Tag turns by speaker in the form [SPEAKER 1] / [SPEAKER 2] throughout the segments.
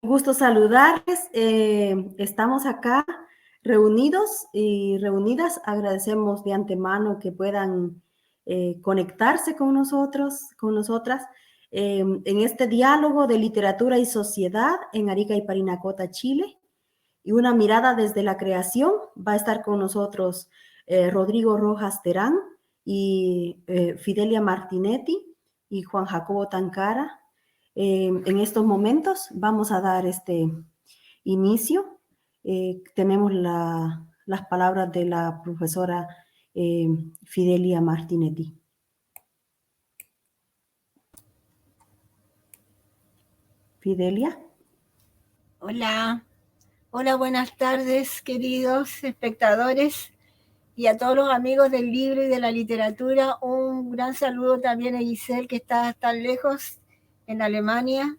[SPEAKER 1] Gusto saludarles. Estamos acá reunidos y reunidas. Agradecemos de antemano que puedan conectarse con nosotros, con nosotras, en este diálogo de literatura y sociedad en Arica y Parinacota, Chile. Y una mirada desde la creación. Va a estar con nosotros Rodrigo Rojas Terán y Fidelia Martinetti y Juan Jacobo Tancara. En estos momentos vamos a dar este inicio. Tenemos las palabras de la profesora Fidelia Martinetti. Fidelia.
[SPEAKER 2] Hola, hola, buenas tardes, queridos espectadores y a todos los amigos del libro y de la literatura. Un gran saludo también a Giselle, que está tan lejos en Alemania,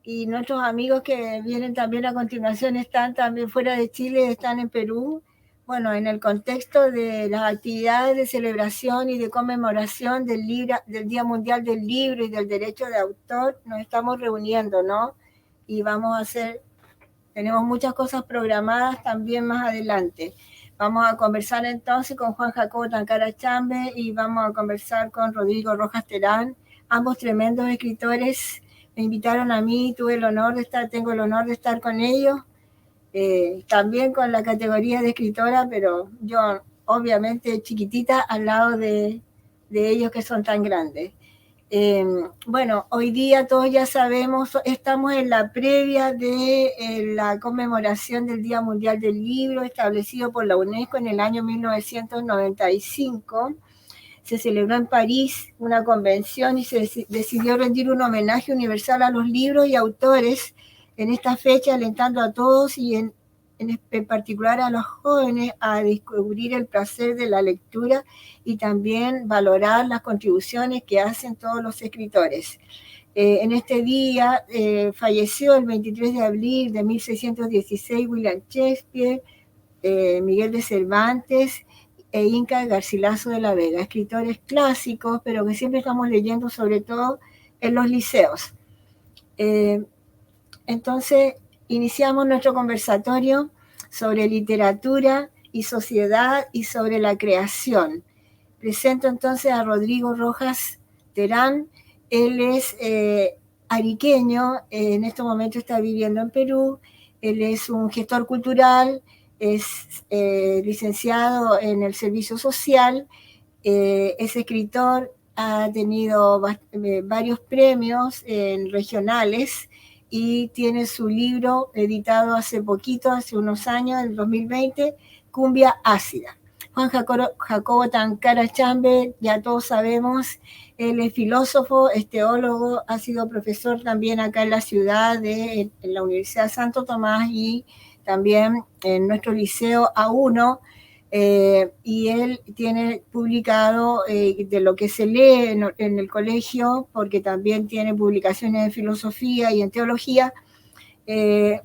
[SPEAKER 2] y nuestros amigos que vienen también a continuación están también fuera de Chile, están en Perú. Bueno, en el contexto de las actividades de celebración y de conmemoración del Día Mundial del Libro y del Derecho de Autor, nos estamos reuniendo, ¿no? Y tenemos muchas cosas programadas también más adelante. Vamos a conversar entonces con Juan Jacobo Tancara Chambe y vamos a conversar con Rodrigo Rojas Terán, ambos tremendos escritores. Me invitaron a mí, tengo el honor de estar con ellos, también con la categoría de escritora, pero yo obviamente chiquitita al lado de ellos que son tan grandes. Bueno, hoy día todos ya sabemos, estamos en la previa de la conmemoración del Día Mundial del Libro, establecido por la UNESCO en el año 1995. Se celebró en París una convención y se decidió rendir un homenaje universal a los libros y autores en esta fecha, alentando a todos y en particular a los jóvenes a descubrir el placer de la lectura y también valorar las contribuciones que hacen todos los escritores. En este día falleció el 23 de abril de 1616 William Shakespeare, Miguel de Cervantes e Inca Garcilaso de la Vega, escritores clásicos, pero que siempre estamos leyendo, sobre todo en los liceos. Entonces, iniciamos nuestro conversatorio sobre literatura y sociedad y sobre la creación. Presento entonces a Rodrigo Rojas Terán. Él es ariqueño, en este momento está viviendo en Perú. Él es un gestor cultural, es licenciado en el servicio social, es escritor, ha tenido varios premios regionales y tiene su libro editado hace poquito, hace unos años, en 2020, Cumbia Ácida. Juan Jacobo Tancara Chambe, ya todos sabemos, él es filósofo, es teólogo, ha sido profesor también acá en la ciudad, en la Universidad de Santo Tomás y también en nuestro liceo A1, y él tiene publicado de lo que se lee en el colegio, porque también tiene publicaciones en filosofía y en teología,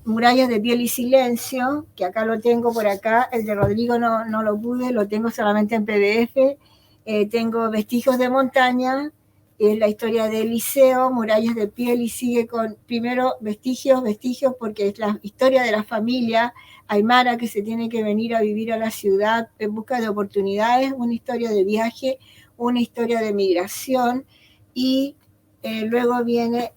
[SPEAKER 2] Murallas de piel y silencio, que acá lo tengo por acá. El de Rodrigo no lo pude, lo tengo solamente en PDF. Tengo Vestigios de montaña, es la historia del liceo, Murallas de piel, y sigue con primero vestigios, porque es la historia de la familia aymara que se tiene que venir a vivir a la ciudad en busca de oportunidades, una historia de viaje, una historia de migración, y luego viene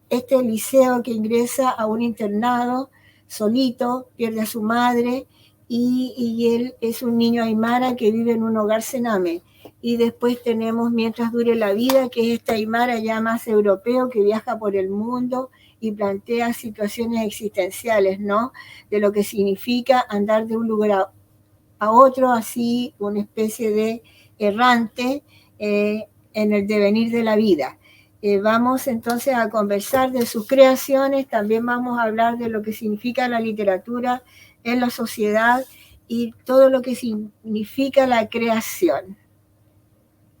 [SPEAKER 2] este liceo que ingresa a un internado solito, pierde a su madre, y él es un niño aymara que vive en un hogar cename. Y después tenemos Mientras dure la vida, que es este aymara ya más europeo que viaja por el mundo y plantea situaciones existenciales, ¿no? De lo que significa andar de un lugar a otro, así una especie de errante en el devenir de la vida. Vamos entonces a conversar de sus creaciones, también vamos a hablar de lo que significa la literatura en la sociedad y todo lo que significa la creación.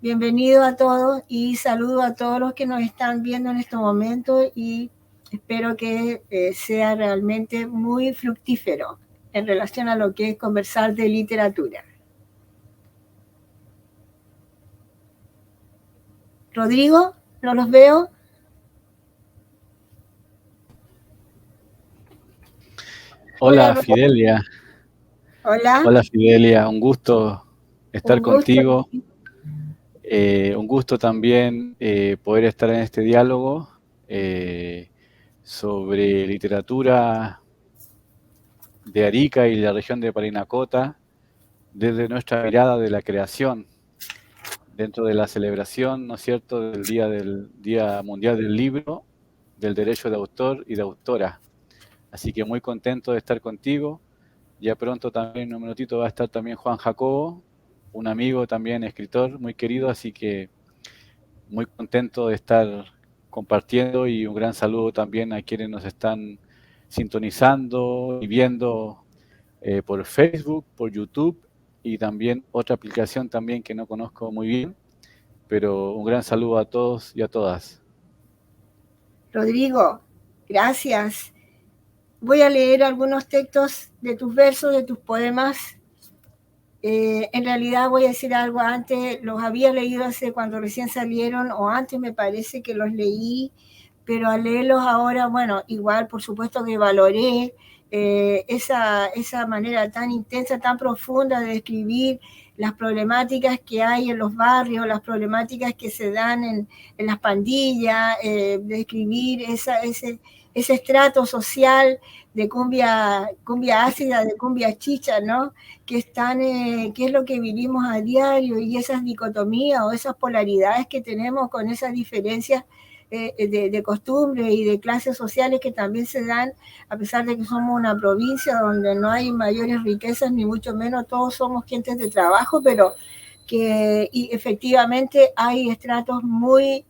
[SPEAKER 2] Bienvenido a todos y saludo a todos los que nos están viendo en este momento, y espero que sea realmente muy fructífero en relación a lo que es conversar de literatura. Rodrigo, no los veo. Hola,
[SPEAKER 3] Hola Fidelia,
[SPEAKER 2] hola,
[SPEAKER 3] hola Fidelia, un gusto estar
[SPEAKER 2] un gusto.
[SPEAKER 3] contigo, un gusto también poder estar en este diálogo eh, sobre literatura de Arica y la región de Parinacota desde nuestra mirada de la creación, dentro de la celebración, ¿no es cierto?, del Día Mundial del Libro, del derecho de autor y de autora. Así que muy contento de estar contigo. Ya pronto también, en un minutito, va a estar también Juan Jacobo, un amigo también escritor muy querido, así que muy contento de estar compartiendo y un gran saludo también a quienes nos están sintonizando y viendo por Facebook, por YouTube y también otra aplicación también que no conozco muy bien, pero un gran saludo a todos y a todas.
[SPEAKER 2] Rodrigo, gracias. Voy a leer algunos textos de tus versos, de tus poemas. En realidad voy a decir algo antes, los había leído hace cuando recién salieron, o antes me parece que los leí, pero al leerlos ahora, bueno, igual por supuesto que valoré esa manera tan intensa, tan profunda de describir las problemáticas que hay en los barrios, las problemáticas que se dan en las pandillas, de describir ese estrato social de cumbia ácida, de cumbia chicha, ¿no? Que es lo que vivimos a diario, y esas dicotomías o esas polaridades que tenemos con esas diferencias de costumbre y de clases sociales que también se dan, a pesar de que somos una provincia donde no hay mayores riquezas, ni mucho menos, todos somos gentes de trabajo, pero que y efectivamente hay estratos muy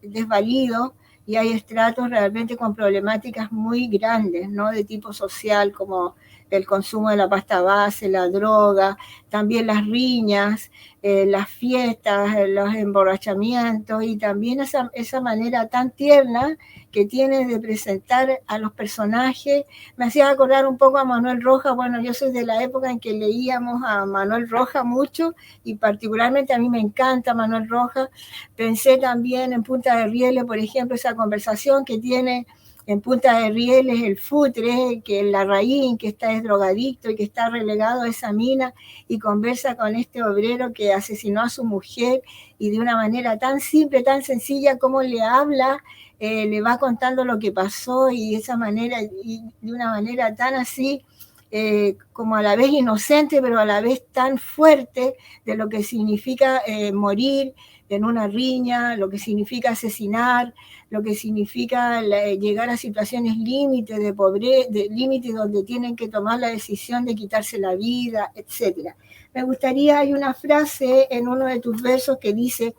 [SPEAKER 2] desvalidos, y hay estratos realmente con problemáticas muy grandes, ¿no? De tipo social, como el consumo de la pasta base, la droga, también las riñas, las fiestas, los emborrachamientos, y también esa manera tan tierna que tiene de presentar a los personajes. Me hacía acordar un poco a Manuel Rojas. Bueno, yo soy de la época en que leíamos a Manuel Rojas mucho, y particularmente a mí me encanta Manuel Rojas. Pensé también en Punta de Rieles, por ejemplo, esa conversación que tiene en Punta de Rieles el Futre, que el Larraín, que está es drogadicto y que está relegado a esa mina, y conversa con este obrero que asesinó a su mujer, y de una manera tan simple, tan sencilla, como le habla, le va contando lo que pasó, y de esa manera, y de una manera tan así, como a la vez inocente, pero a la vez tan fuerte, de lo que significa morir en una riña, lo que significa asesinar, lo que significa llegar a situaciones límites de pobreza, de límites donde tienen que tomar la decisión de quitarse la vida, etc. Me gustaría, hay una frase en uno de tus versos que dice: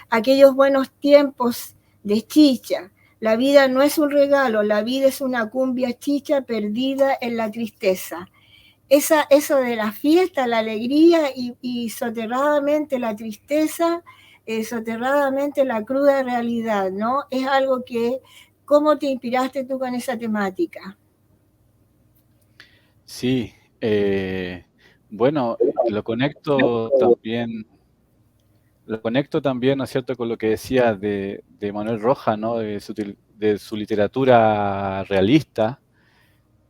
[SPEAKER 2] aquellos buenos tiempos de chicha, la vida no es un regalo, la vida es una cumbia chicha perdida en la tristeza. Eso de la fiesta, la alegría, y soterradamente la tristeza, soterradamente la cruda realidad, ¿no? Es algo que, ¿cómo te inspiraste tú con esa temática?
[SPEAKER 3] Sí, bueno, lo conecto también, ¿no es cierto?, con lo que decía de Manuel Rojas, ¿no?, de su literatura realista.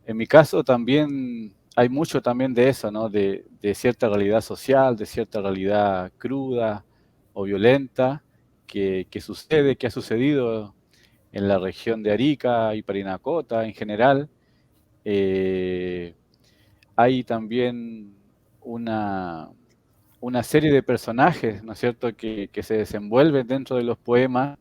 [SPEAKER 3] En mi caso también hay mucho también de eso, ¿no?, de cierta realidad social, de cierta realidad cruda o violenta que sucede, que ha sucedido en la región de Arica y Parinacota en general. Eh, Hay también una, una serie de personajes, ¿no es cierto?, que se desenvuelven dentro de los poemas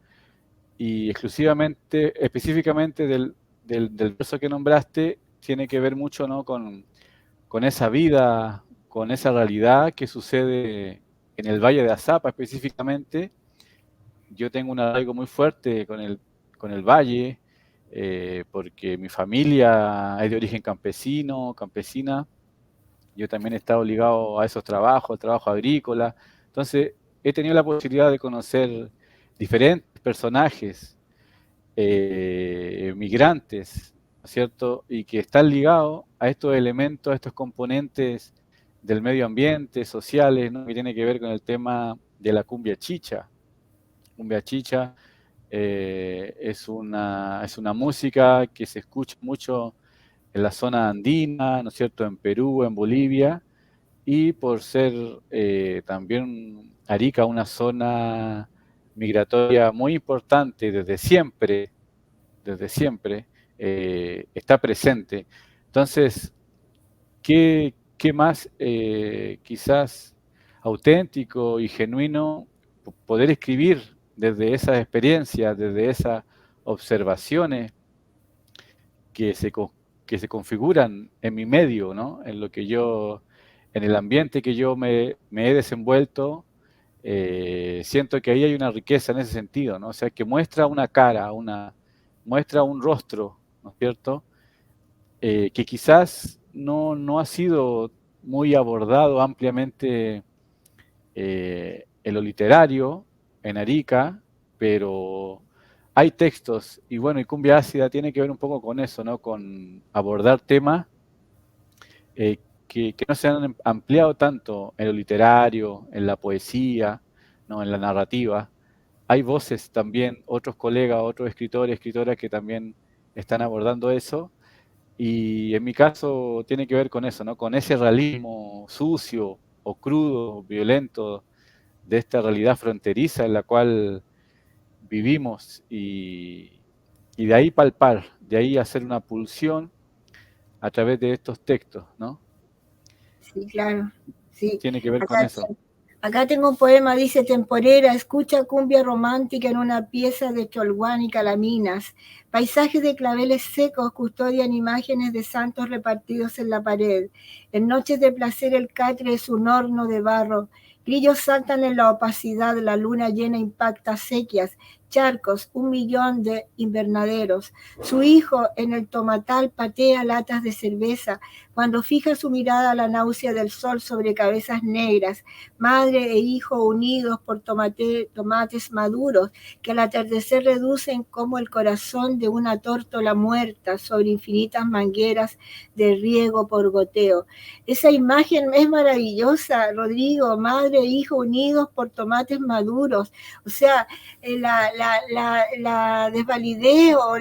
[SPEAKER 3] y exclusivamente, específicamente del verso que nombraste, tiene que ver mucho, ¿no?, con esa vida, con esa realidad que sucede en el Valle de Azapa específicamente. Yo tengo un arraigo muy fuerte con el valle, porque mi familia es de origen campesino, campesina. Yo también he estado ligado a esos trabajos, al trabajo agrícola. Entonces, he tenido la posibilidad de conocer diferentes personajes, migrantes, ¿no es cierto? Y que están ligados a estos elementos, a estos componentes del medio ambiente, sociales, ¿no?, que tiene que ver con el tema de la cumbia chicha. Cumbia chicha es una música que se escucha mucho la zona andina, ¿no es cierto?, en Perú, en Bolivia, y por ser también Arica una zona migratoria muy importante desde siempre, está presente. Entonces, ¿qué más quizás auténtico y genuino poder escribir desde esas experiencias, desde esas observaciones que que se configuran en mi medio, ¿no? En el ambiente que yo me he desenvuelto, siento que ahí hay una riqueza en ese sentido, ¿no? O sea, que muestra una cara, muestra un rostro, ¿no es cierto? Que quizás no ha sido muy abordado ampliamente en lo literario, en Arica, pero hay textos, y bueno, y Cumbia Ácida tiene que ver un poco con eso, ¿no? Con abordar temas que no se han ampliado tanto en lo literario, en la poesía, ¿no? En la narrativa. Hay voces también, otros colegas, otros escritores, escritoras que también están abordando eso, y en mi caso tiene que ver con eso, ¿no? Con ese realismo sucio o crudo, violento, de esta realidad fronteriza en la cual vivimos, y de ahí palpar, de ahí hacer una pulsión a través de estos textos, ¿no?
[SPEAKER 2] Sí, claro. Sí.
[SPEAKER 3] Tiene que ver con
[SPEAKER 2] Acá,
[SPEAKER 3] eso.
[SPEAKER 2] acá tengo un poema, dice: temporera, escucha cumbia romántica en una pieza de Cholguán y Calaminas. Paisajes de claveles secos custodian imágenes de santos repartidos en la pared. En noches de placer el catre es un horno de barro. Grillos saltan en la opacidad, la luna llena impacta sequias, charcos, 1 millón de invernaderos. Su hijo en el tomatal patea latas de cerveza, cuando fija su mirada a la náusea del sol sobre cabezas negras, madre e hijo unidos por tomates maduros que al atardecer reducen como el corazón de una tórtola muerta sobre infinitas mangueras de riego por goteo. Esa imagen es maravillosa, Rodrigo, madre e hijo unidos por tomates maduros. O sea, la desvalidez o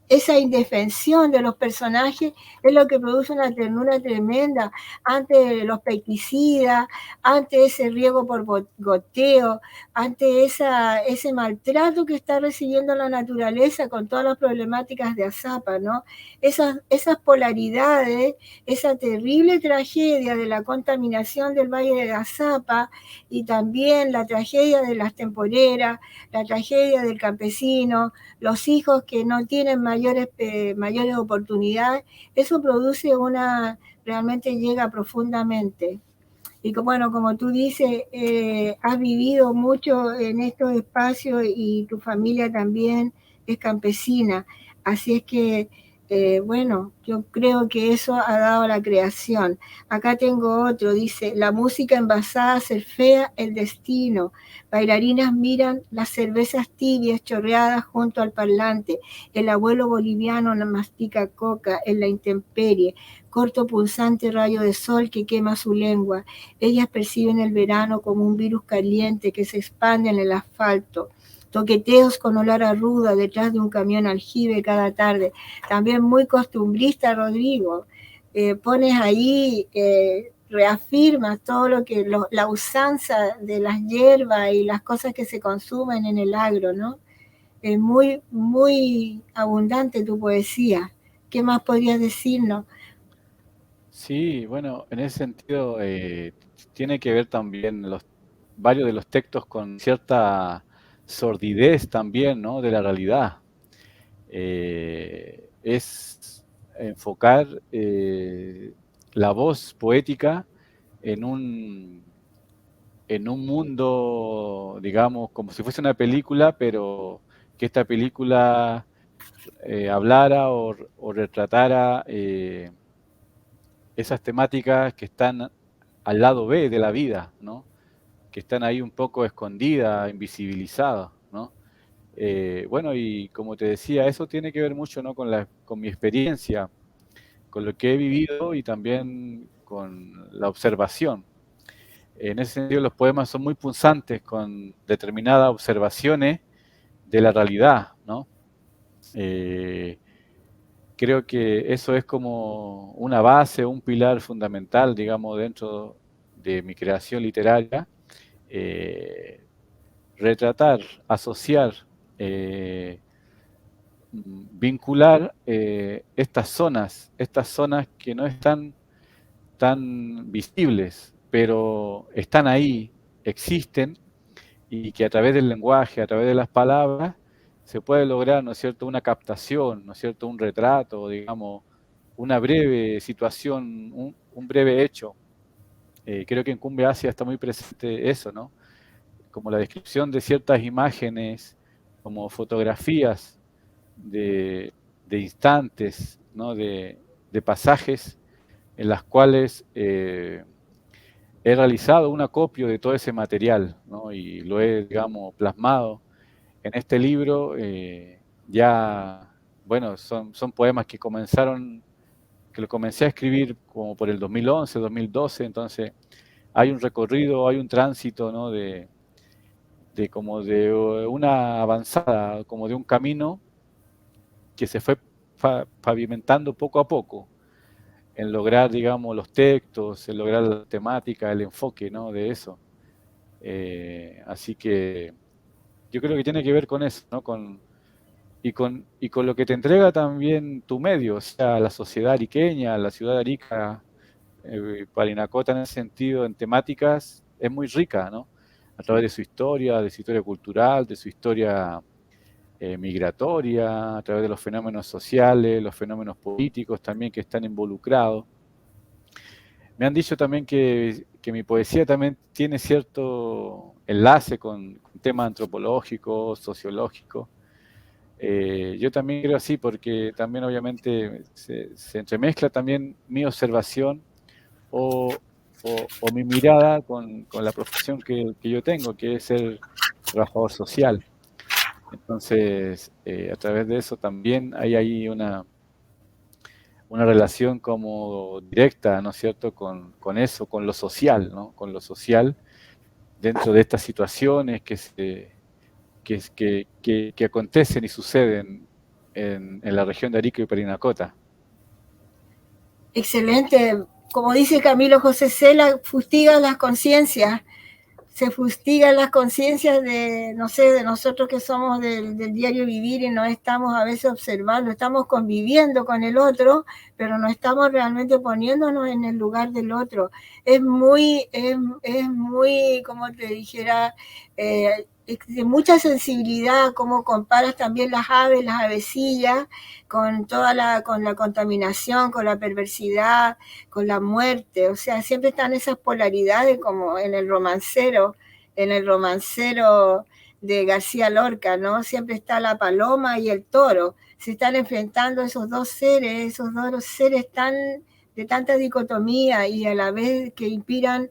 [SPEAKER 2] esa indefensión de los personajes es lo que produce una ternura tremenda ante los pesticidas, ante ese riego por goteo, ante ese maltrato que está recibiendo la naturaleza con todas las problemáticas de Azapa, ¿no? Esas polaridades, esa terrible tragedia de la contaminación del Valle de Azapa y también la tragedia de las temporeras, la tragedia del campesino, los hijos que no tienen mayores oportunidades, eso produce realmente llega profundamente. Y bueno, como tú dices, has vivido mucho en estos espacios y tu familia también es campesina, así es que, bueno, yo creo que eso ha dado la creación. Acá tengo otro, dice: la música envasada hace fea el destino, bailarinas miran las cervezas tibias chorreadas junto al parlante, el abuelo boliviano mastica coca en la intemperie, corto punzante rayo de sol que quema su lengua. Ellas perciben el verano como un virus caliente que se expande en el asfalto. Toqueteos con olor a ruda detrás de un camión aljibe cada tarde. También muy costumbrista, Rodrigo. Pones ahí, reafirmas todo lo que la usanza de las hierbas y las cosas que se consumen en el agro, ¿no? Es muy, muy abundante tu poesía. ¿Qué más podrías decirnos?
[SPEAKER 3] Sí, bueno, en ese sentido tiene que ver también varios de los textos con cierta sordidez también, ¿no? De la realidad. Es enfocar la voz poética en en un mundo, digamos, como si fuese una película, pero que esta película hablara o retratara esas temáticas que están al lado B de la vida, ¿no? Que están ahí un poco escondidas, invisibilizadas, ¿no? Bueno, y como te decía, eso tiene que ver mucho, ¿no? Con mi experiencia, con lo que he vivido y también con la observación. En ese sentido, los poemas son muy punzantes con determinadas observaciones de la realidad, ¿no? creo que eso es como una base, un pilar fundamental, digamos, dentro de mi creación literaria. Retratar, asociar, vincular estas zonas que no están tan visibles, pero están ahí, existen, y que a través del lenguaje, a través de las palabras, se puede lograr, ¿no es cierto?, una captación, ¿no es cierto?, un retrato, digamos, una breve situación, un breve hecho. Creo que en Cumbia Asia está muy presente eso, ¿no? Como la descripción de ciertas imágenes, como fotografías de, de instantes, ¿no? De pasajes en las cuales he realizado un acopio de todo ese material, ¿no? Y lo he, digamos, plasmado en este libro. Ya, bueno, son poemas que que lo comencé a escribir como por el 2011, 2012, entonces hay un recorrido, hay un tránsito, ¿no? De como de una avanzada, como de un camino que se fue pavimentando poco a poco en lograr, digamos, los textos, en lograr la temática, el enfoque, ¿no? De eso. Así que yo creo que tiene que ver con eso, ¿no? Y con lo que te entrega también tu medio, o sea, la sociedad ariqueña, la ciudad de Arica, Parinacota en ese sentido, en temáticas, es muy rica, ¿no? A través de su historia cultural, de su historia migratoria, a través de los fenómenos sociales, los fenómenos políticos también que están involucrados. Me han dicho también que mi poesía también tiene cierto enlace con temas antropológicos, sociológicos. Yo también creo así porque también obviamente se entremezcla también mi observación o, o mi mirada con la profesión que yo tengo, que es ser trabajador social. Entonces, a través de eso también hay ahí una relación como directa, ¿no es cierto?, con eso, con lo social, ¿no? Con lo social dentro de estas situaciones que acontecen y suceden en la región de Arica y Parinacota.
[SPEAKER 2] Excelente. Como dice Camilo José Cela, fustiga las conciencias. Se fustigan las conciencias de, no sé, de nosotros que somos del diario vivir y no estamos a veces observando, estamos conviviendo con el otro, pero no estamos realmente poniéndonos en el lugar del otro. Es muy, como te dijera, de mucha sensibilidad, como comparas también las aves, las avecillas, con con la contaminación, con la perversidad, con la muerte. O sea, siempre están esas polaridades como en el romancero de García Lorca, ¿no? Siempre está la paloma y el toro. Se están enfrentando esos dos seres tan de tanta dicotomía y a la vez que inspiran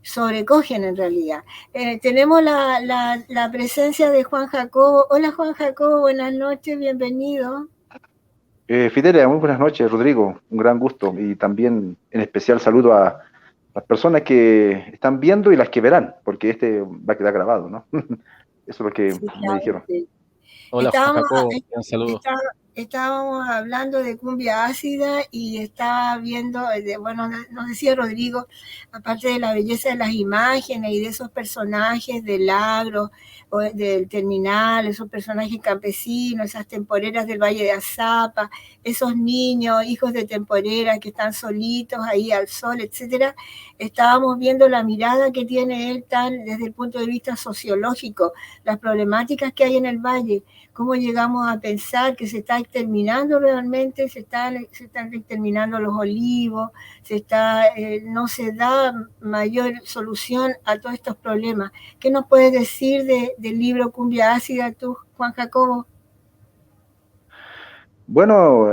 [SPEAKER 2] sobrecogen en realidad. Tenemos la presencia de Juan Jacobo. Hola Juan Jacobo, buenas noches, bienvenido.
[SPEAKER 4] Fidelia, muy buenas noches, Rodrigo, un gran gusto y también en especial saludo a las personas que están viendo y las que verán, porque este va a quedar grabado, ¿no? Eso es lo que
[SPEAKER 2] Sí,
[SPEAKER 4] me
[SPEAKER 2] claro,
[SPEAKER 4] dijeron.
[SPEAKER 2] sí.
[SPEAKER 3] Hola Juan Jacobo, un saludo.
[SPEAKER 2] Estábamos hablando de Cumbia Ácida y estaba viendo, bueno, nos decía Rodrigo, aparte de la belleza de las imágenes y de esos personajes del agro, o del terminal, esos personajes campesinos, esas temporeras del Valle de Azapa, esos niños, hijos de temporera que están solitos ahí al sol, etcétera, estábamos viendo la mirada que tiene él desde el punto de vista sociológico, las problemáticas que hay en el valle, cómo llegamos a pensar que se está exterminando realmente, se están exterminando los olivos, no se da mayor solución a todos estos problemas. ¿Qué nos puedes decir del libro Cumbia Ácida tú, Juan Jacobo?
[SPEAKER 4] Bueno,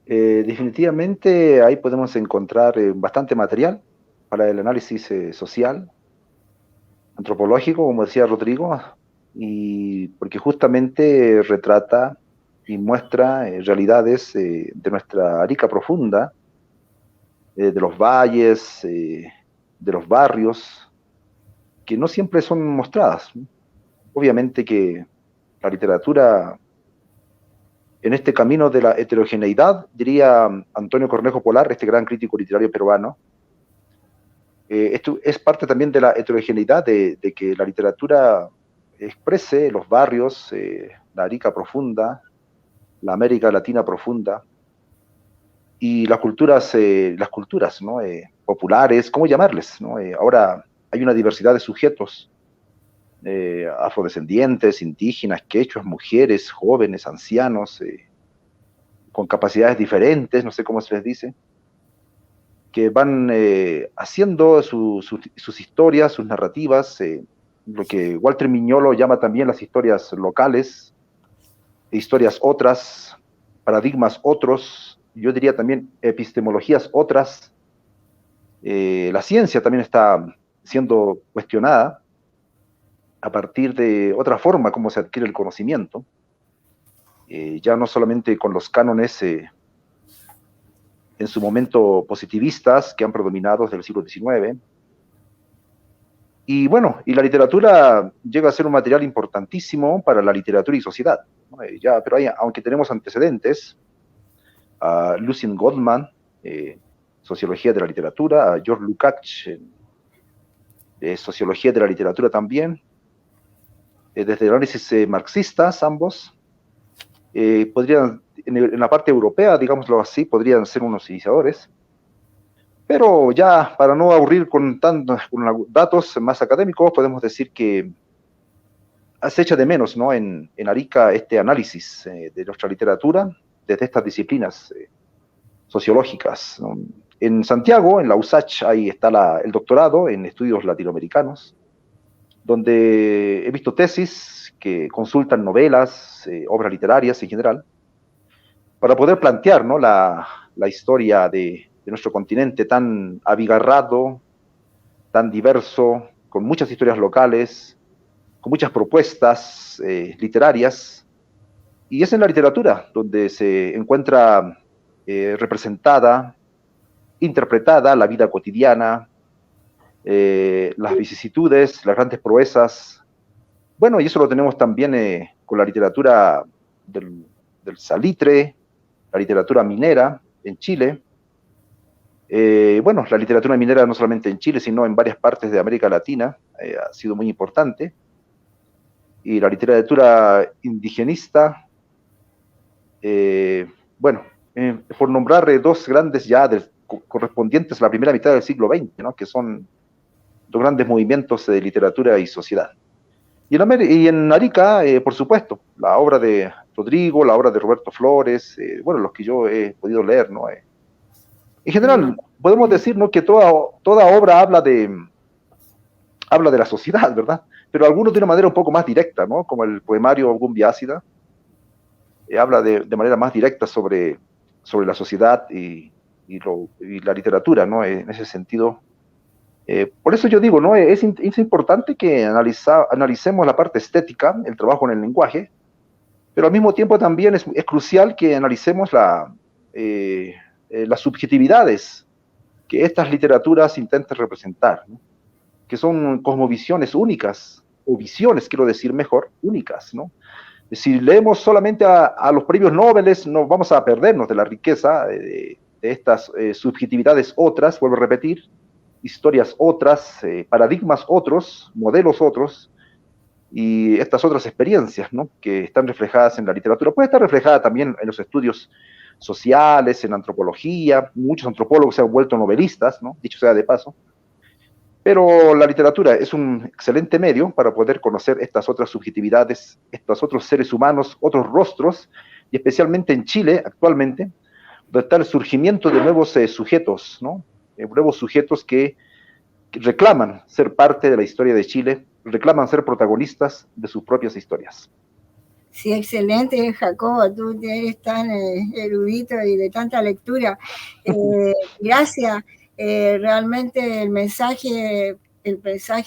[SPEAKER 4] definitivamente ahí podemos encontrar bastante material para el análisis social, antropológico, como decía Rodrigo, y porque justamente retrata y muestra realidades de nuestra Arica profunda, de los valles, de los barrios, que no siempre son mostradas. Obviamente que la literatura en este camino de la heterogeneidad, diría Antonio Cornejo Polar, este gran crítico literario peruano. Esto es parte también de la heterogeneidad de que la literatura exprese los barrios, la Arica profunda, la América Latina profunda, y las culturas, ¿no? Populares, ¿cómo llamarles? ¿No? Ahora hay una diversidad de sujetos, afrodescendientes, indígenas, quechuas, mujeres, jóvenes, ancianos, con capacidades diferentes, no sé cómo se les dice, que van haciendo sus historias, sus narrativas, lo que Walter Miñolo llama también las historias locales, historias otras, paradigmas otros, yo diría también epistemologías otras. La ciencia también está siendo cuestionada a partir de otra forma como se adquiere el conocimiento, ya no solamente con los cánones en su momento positivistas que han predominado desde el siglo XIX. Y bueno, y la literatura llega a ser un material importantísimo para la literatura y sociedad, ¿no? Pero aunque tenemos antecedentes, a Lucien Goldman, Sociología de la Literatura, a George Lukács, Sociología de la Literatura también, desde análisis marxistas ambos, podrían, en la parte europea, digámoslo así, podrían ser unos iniciadores, pero ya para no aburrir con datos más académicos, podemos decir que se echa de menos, ¿no? En Arica este análisis de nuestra literatura desde estas disciplinas sociológicas, ¿no? En Santiago, en la USACH, ahí está el doctorado en estudios latinoamericanos, donde he visto tesis que consultan novelas, obras literarias en general, para poder plantear, ¿no? la historia de nuestro continente tan abigarrado, tan diverso, con muchas historias locales, con muchas propuestas literarias, y es en la literatura donde se encuentra representada, interpretada la vida cotidiana, las vicisitudes, las grandes proezas. Bueno, y eso lo tenemos también con la literatura del salitre, la literatura minera en Chile. Bueno, la literatura minera no solamente en Chile, sino en varias partes de América Latina ha sido muy importante. Y la literatura indigenista, bueno, por nombrar dos grandes ya correspondientes a la primera mitad del siglo XX, ¿no? Que son dos grandes movimientos de literatura y sociedad. Y en Arica, por supuesto, la obra de Rodrigo, la obra de Roberto Flores, bueno, los que yo he podido leer, ¿no? En general, podemos decir, ¿no? Que toda obra habla de la sociedad, ¿verdad? Pero algunos de una manera un poco más directa, ¿no? Como el poemario Gumbiácida, habla de manera más directa sobre la sociedad y la literatura, ¿no? En ese sentido. Por eso yo digo, ¿no? Es importante que analicemos la parte estética, el trabajo en el lenguaje, pero al mismo tiempo también es crucial que analicemos las subjetividades que estas literaturas intentan representar, ¿no? Que son cosmovisiones únicas, o visiones, quiero decir mejor, únicas, ¿no? Si leemos solamente a los premios Nobel, no vamos a perdernos de la riqueza de estas subjetividades otras, vuelvo a repetir, historias otras, paradigmas otros, modelos otros, y estas otras experiencias, ¿no? Que están reflejadas en la literatura. Puede estar reflejada también en los estudios sociales, en antropología. Muchos antropólogos se han vuelto novelistas, ¿no? Dicho sea de paso. Pero la literatura es un excelente medio para poder conocer estas otras subjetividades, estos otros seres humanos, otros rostros, y especialmente en Chile actualmente, donde está el surgimiento de nuevos sujetos, ¿no? Nuevos sujetos que reclaman ser parte de la historia de Chile, reclaman ser protagonistas de sus propias historias.
[SPEAKER 2] Sí, excelente, Jacobo, tú eres tan erudito y de tanta lectura. Gracias. Realmente el mensaje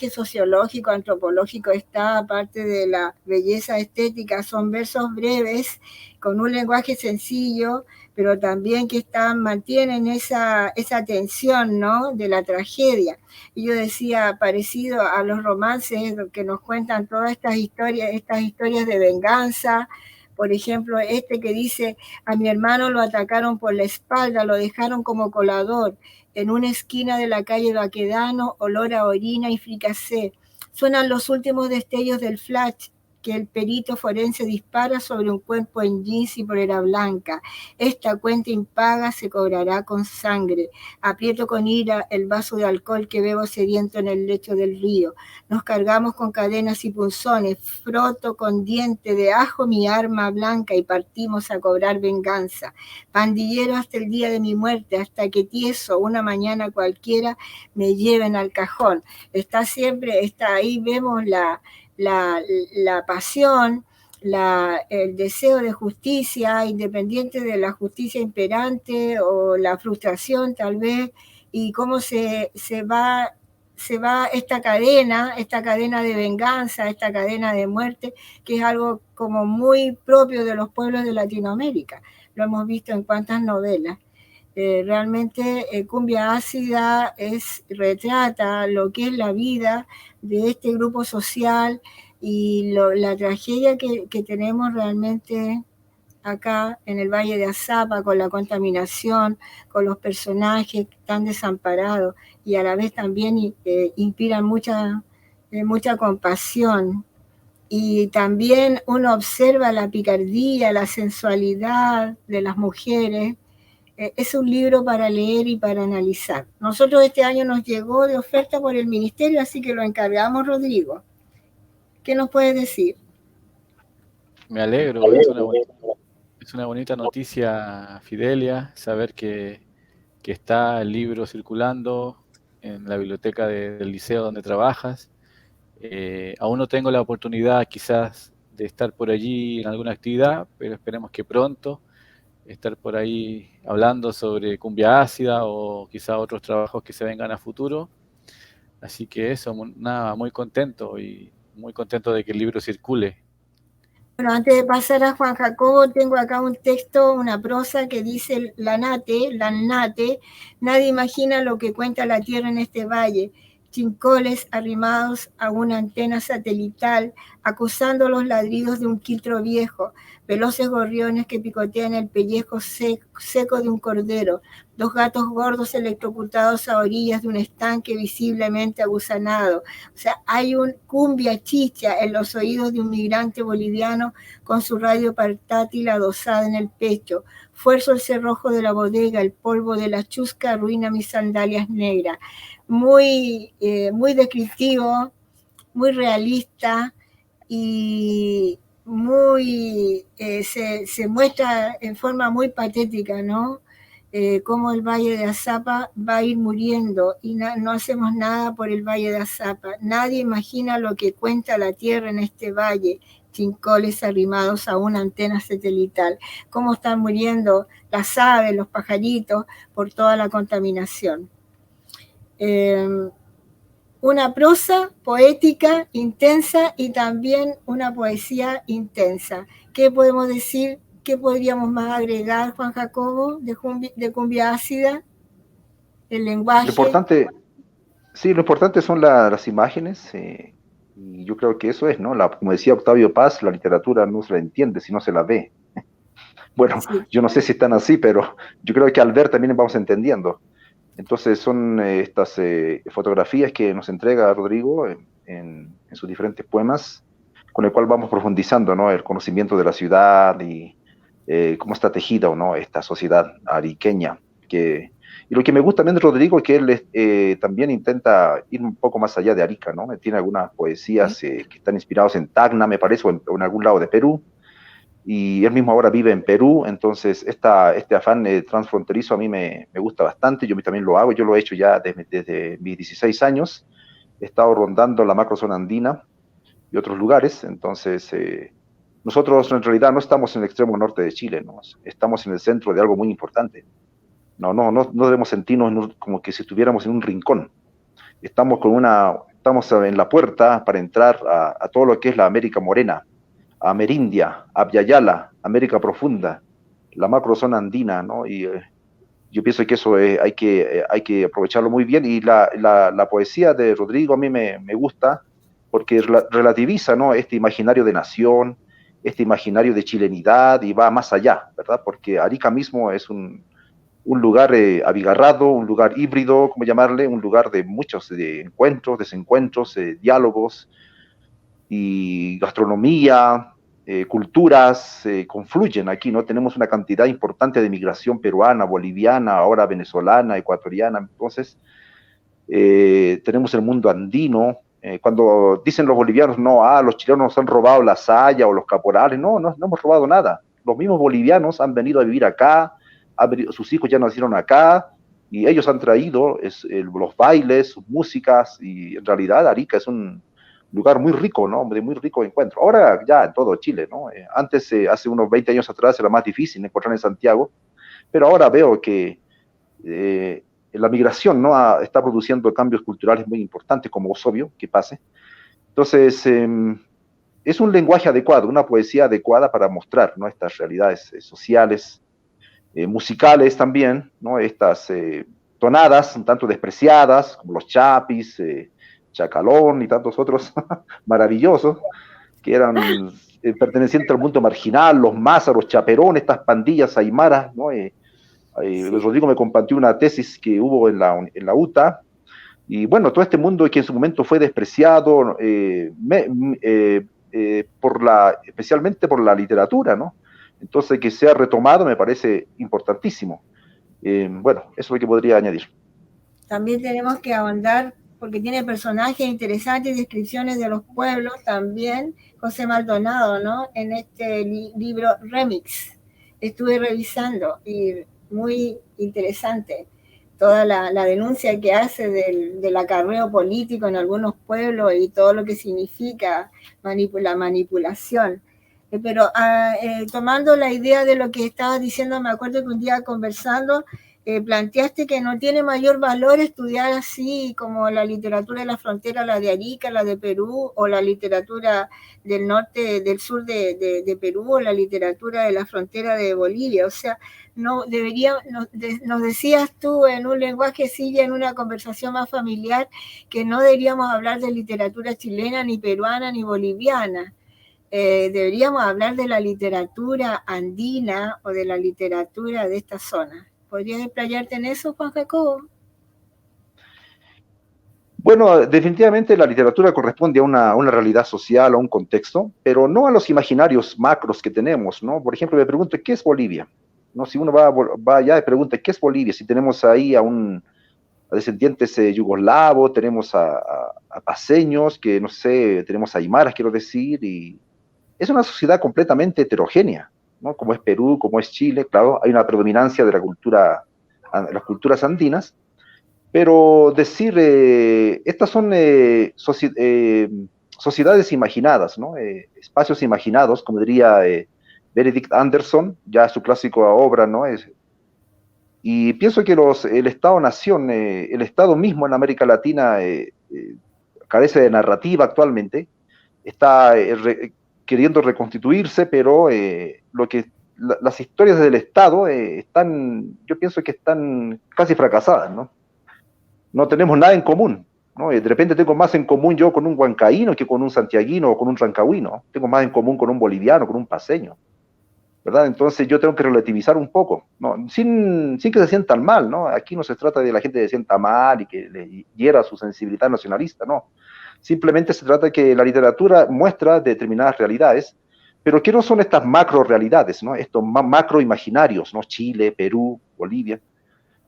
[SPEAKER 2] sociológico, antropológico está, aparte de la belleza estética, son versos breves, con un lenguaje sencillo, pero también que mantienen esa tensión, ¿no? De la tragedia. Y yo decía, parecido a los romances que nos cuentan todas estas historias de venganza, Por ejemplo, este que dice, a mi hermano lo atacaron por la espalda, lo dejaron como colador, en una esquina de la calle Baquedano, olor a orina y fricasé. Suenan los últimos destellos del flash que el perito forense dispara sobre un cuerpo en jeans y polera blanca. Esta cuenta impaga se cobrará con sangre. Aprieto con ira el vaso de alcohol que bebo sediento en el lecho del río. Nos cargamos con cadenas y punzones. Froto con diente de ajo mi arma blanca y partimos a cobrar venganza. Pandillero hasta el día de mi muerte, hasta que tieso una mañana cualquiera me lleven al cajón. Está ahí, vemos la pasión, el deseo de justicia, independiente de la justicia imperante o la frustración tal vez, y cómo se va esta cadena de venganza, esta cadena de muerte, que es algo como muy propio de los pueblos de Latinoamérica. Lo hemos visto en cuantas novelas. Realmente Cumbia Ácida retrata lo que es la vida de este grupo social y la tragedia que tenemos realmente acá en el Valle de Azapa, con la contaminación, con los personajes tan desamparados, y a la vez también inspiran mucha compasión. Y también uno observa la picardía, la sensualidad de las mujeres. Es un libro para leer y para analizar. Nosotros este año nos llegó de oferta por el ministerio, así que lo encargamos, Rodrigo. ¿Qué nos puedes decir?
[SPEAKER 3] Me alegro, es una bonita noticia, Fidelia, saber que está el libro circulando en la biblioteca del liceo donde trabajas. Aún no tengo la oportunidad quizás de estar por allí en alguna actividad, pero esperemos que pronto estar por ahí hablando sobre Cumbia Ácida o quizá otros trabajos que se vengan a futuro. Así que eso, nada, muy contento y muy contento de que el libro circule.
[SPEAKER 2] Bueno, antes de pasar a Juan Jacobo, tengo acá un texto, una prosa que dice Lanate, nadie imagina lo que cuenta la tierra en este valle. Chincoles arrimados a una antena satelital, acusando los ladridos de un quiltro viejo, veloces gorriones que picotean el pellejo seco de un cordero, dos gatos gordos electrocutados a orillas de un estanque visiblemente agusanado. O sea, hay un cumbia chicha en los oídos de un migrante boliviano con su radio portátil adosada en el pecho. Fuerzo el cerrojo de la bodega, el polvo de la chusca arruina mis sandalias negras. Muy descriptivo, muy realista y se muestra en forma muy patética, ¿no? Cómo el Valle de Azapa va a ir muriendo y no hacemos nada por el Valle de Azapa. Nadie imagina lo que cuenta la tierra en este valle, chincoles arrimados a una antena satelital. Cómo están muriendo las aves, los pajaritos por toda la contaminación. Una prosa poética intensa y también una poesía intensa. ¿Qué podemos decir? ¿Qué podríamos más agregar, Juan Jacobo, de Cumbia Ácida? El lenguaje.
[SPEAKER 4] Lo importante son las imágenes, y yo creo que eso es, ¿no? Como decía Octavio Paz, la literatura no se la entiende si no se la ve. Bueno, sí. Yo no sé si están así, pero yo creo que al ver también vamos entendiendo. Entonces son estas fotografías que nos entrega Rodrigo en sus diferentes poemas, con el cual vamos profundizando, ¿no? El conocimiento de la ciudad y cómo está tejida o no esta sociedad ariqueña. Y lo que me gusta también de Rodrigo es que él también intenta ir un poco más allá de Arica, ¿no? Tiene algunas poesías que están inspiradas en Tacna, me parece, o en algún lado de Perú. Y él mismo ahora vive en Perú, entonces este afán transfronterizo a mí me gusta bastante, yo también lo hago, yo lo he hecho ya desde mis 16 años, he estado rondando la macrozona andina y otros lugares, entonces nosotros en realidad no estamos en el extremo norte de Chile, ¿no? Estamos en el centro de algo muy importante, no debemos sentirnos como que si estuviéramos en un rincón, estamos en la puerta para entrar a todo lo que es la América Morena, Amerindia, Abyayala, América Profunda, la macrozona andina, ¿no? Y yo pienso que eso hay que aprovecharlo muy bien, y la poesía de Rodrigo a mí me gusta porque relativiza, ¿no? Este imaginario de nación, este imaginario de chilenidad y va más allá, ¿verdad? Porque Arica mismo es un lugar abigarrado, un lugar híbrido, como llamarle, un lugar de muchos encuentros, desencuentros, diálogos y gastronomía, culturas confluyen aquí, ¿no? Tenemos una cantidad importante de migración peruana, boliviana, ahora venezolana, ecuatoriana, entonces tenemos el mundo andino. Cuando dicen los bolivianos, no, los chilenos nos han robado la saya o los caporales, no hemos robado nada. Los mismos bolivianos han venido a vivir acá, sus hijos ya nacieron acá, y ellos han traído los bailes, sus músicas, y en realidad Arica es un lugar muy rico, ¿no? De muy rico encuentro. Ahora ya en todo Chile, ¿no? Antes, hace unos 20 años atrás, era más difícil encontrar en Santiago, pero ahora veo que la migración, ¿no? Está produciendo cambios culturales muy importantes, como es obvio que pase. Entonces, es un lenguaje adecuado, una poesía adecuada para mostrar, ¿no? Estas realidades sociales, musicales también, ¿no? Estas tonadas un tanto despreciadas, como los chapis, Chacalón y tantos otros maravillosos, que eran pertenecientes al mundo marginal, los mázaros, chaperón, estas pandillas aymaras, ¿no? Rodrigo me compartió una tesis que hubo en la UTA, y bueno, todo este mundo que en su momento fue despreciado especialmente por la literatura, ¿no? Entonces, que sea retomado me parece importantísimo. Bueno, eso es lo que podría añadir.
[SPEAKER 2] También tenemos que ahondar, porque tiene personajes interesantes y descripciones de los pueblos, también José Maldonado, ¿no? En este libro Remix. Estuve revisando y muy interesante toda la denuncia que hace del acarreo político en algunos pueblos y todo lo que significa la manipulación. Pero tomando la idea de lo que estabas diciendo, me acuerdo que un día conversando, planteaste que no tiene mayor valor estudiar así como la literatura de la frontera, la de Arica, la de Perú, o la literatura del norte, del sur de Perú, o la literatura de la frontera de Bolivia. O sea, no debería, nos decías tú en un lenguaje sí, en una conversación más familiar, que no deberíamos hablar de literatura chilena, ni peruana, ni boliviana. Deberíamos hablar de la literatura andina o de la literatura de esta zona. ¿Podrías explayarte en eso, Juan Jacobo?
[SPEAKER 4] Bueno, definitivamente la literatura corresponde a una realidad social, a un contexto, pero no a los imaginarios macros que tenemos, ¿no? Por ejemplo, me pregunto, ¿qué es Bolivia? ¿No? Si uno va allá y pregunta, ¿qué es Bolivia? Si tenemos ahí a descendientes yugoslavos, tenemos a paseños, que no sé, tenemos a aymaras, quiero decir, y es una sociedad completamente heterogénea, ¿no? Como es Perú, como es Chile, claro, hay una predominancia de las culturas andinas, pero decir, estas son sociedades imaginadas, ¿no? Espacios imaginados, como diría Benedict Anderson, ya su clásica obra, ¿no? Y pienso que el Estado-nación, el Estado mismo en América Latina carece de narrativa actualmente, está queriendo reconstituirse, pero las historias del Estado yo pienso que están casi fracasadas, ¿no? No tenemos nada en común, ¿no? De repente tengo más en común yo con un huancaíno que con un santiaguino o con un rancagüino, tengo más en común con un boliviano, con un paceño, ¿verdad? Entonces yo tengo que relativizar un poco, ¿no? Sin que se sientan mal, ¿no? Aquí no se trata de la gente que se sienta mal y que le hiera su sensibilidad nacionalista, no. Simplemente se trata de que la literatura muestra determinadas realidades, pero que no son estas macro realidades, ¿no? Estos macro imaginarios, ¿no? Chile, Perú, Bolivia,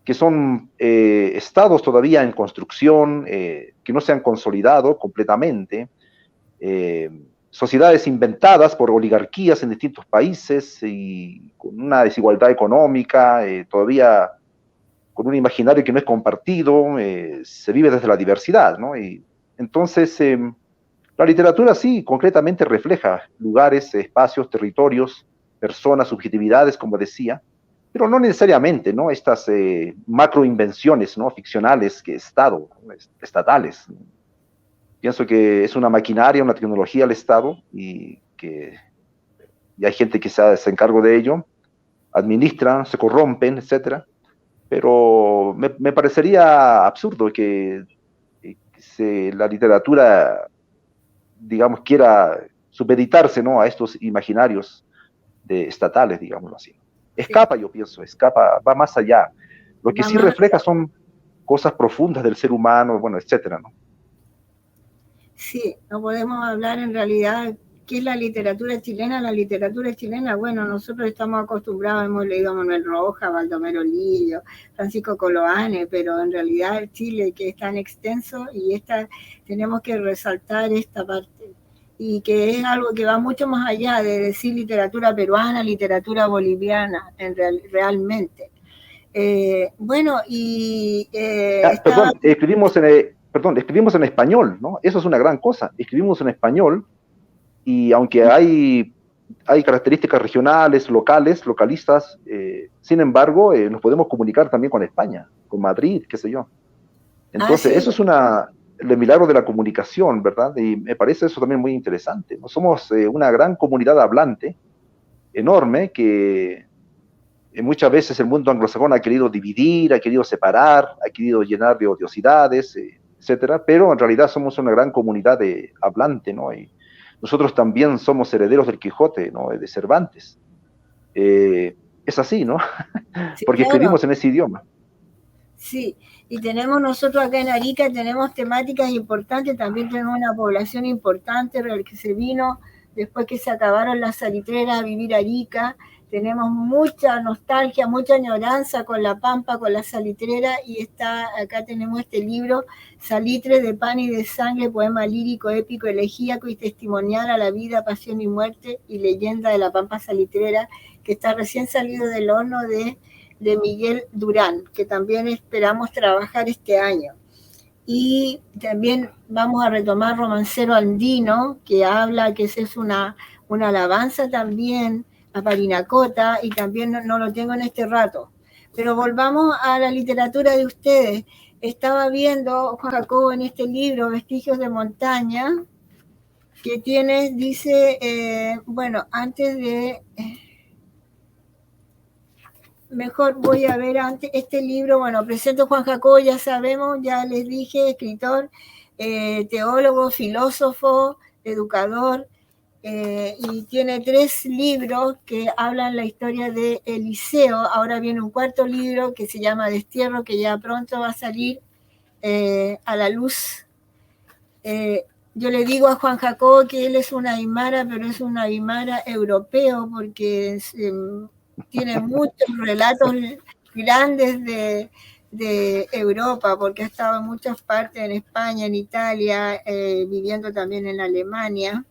[SPEAKER 4] que son estados todavía en construcción, que no se han consolidado completamente, sociedades inventadas por oligarquías en distintos países y con una desigualdad económica, todavía con un imaginario que no es compartido, se vive desde la diversidad, ¿no? Y entonces, la literatura sí, concretamente refleja lugares, espacios, territorios, personas, subjetividades, como decía, pero no necesariamente, ¿no? Estas macroinvenciones, ¿no? Ficcionales, estatales. Pienso que es una maquinaria, una tecnología al Estado y hay gente que se hace cargo de ello, administran, se corrompen, etcétera. Pero me parecería absurdo que la literatura, digamos, quiera supeditarse, ¿no?, a estos imaginarios estatales, digámoslo así. Escapa, yo pienso, escapa, va más allá. Lo que sí refleja son cosas profundas del ser humano, bueno, etcétera, ¿no?
[SPEAKER 2] Sí, no podemos hablar en realidad qué es la literatura chilena. La literatura chilena, bueno, nosotros estamos acostumbrados, hemos leído a Manuel Rojas, Baldomero Lillo, Francisco Coloane, pero en realidad el Chile, que es tan extenso, y tenemos que resaltar esta parte, y que es algo que va mucho más allá de decir literatura peruana, literatura boliviana, realmente. Bueno, y...
[SPEAKER 4] escribimos en español, ¿no? Eso es una gran cosa. Escribimos en español, y aunque hay características regionales, localistas, sin embargo, nos podemos comunicar también con España, con Madrid, qué sé yo. Entonces, eso es el milagro de la comunicación, ¿verdad? Y me parece eso también muy interesante, ¿no? Somos una gran comunidad hablante, enorme, que muchas veces el mundo anglosajón ha querido dividir, ha querido separar, ha querido llenar de odiosidades, etcétera, pero en realidad somos una gran comunidad hablante, ¿no? Y nosotros también somos herederos del Quijote, ¿no?, de Cervantes. Es así, ¿no?
[SPEAKER 2] Sí,
[SPEAKER 4] porque escribimos en ese idioma.
[SPEAKER 2] Sí, y tenemos nosotros acá en Arica, tenemos temáticas importantes, también tenemos una población importante que se vino después que se acabaron las salitreras a vivir a Arica. Tenemos mucha nostalgia, mucha añoranza con la pampa, con la salitrera, y acá tenemos este libro, Salitre de pan y de sangre, poema lírico, épico, elegíaco y testimonial a la vida, pasión y muerte y leyenda de la pampa salitrera, que está recién salido del horno de Miguel Durán, que también esperamos trabajar este año. Y también vamos a retomar Romancero Andino, que habla, que es una alabanza también a Parinacota, y también no lo tengo en este rato. Pero volvamos a la literatura de ustedes. Estaba viendo, Juan Jacobo, en este libro, Vestigios de Montaña, que dice, bueno, antes de... Mejor voy a ver antes este libro. Bueno, presento a Juan Jacobo, ya sabemos, ya les dije, escritor, teólogo, filósofo, educador, y tiene 3 libros que hablan la historia de Eliseo. Ahora viene un 4º libro que se llama Destierro, que ya pronto va a salir a la luz. Yo le digo a Juan Jacobo que él es un aymara, pero es un aymara europeo, porque tiene muchos relatos grandes de Europa, porque ha estado en muchas partes, en España, en Italia, viviendo también en Alemania,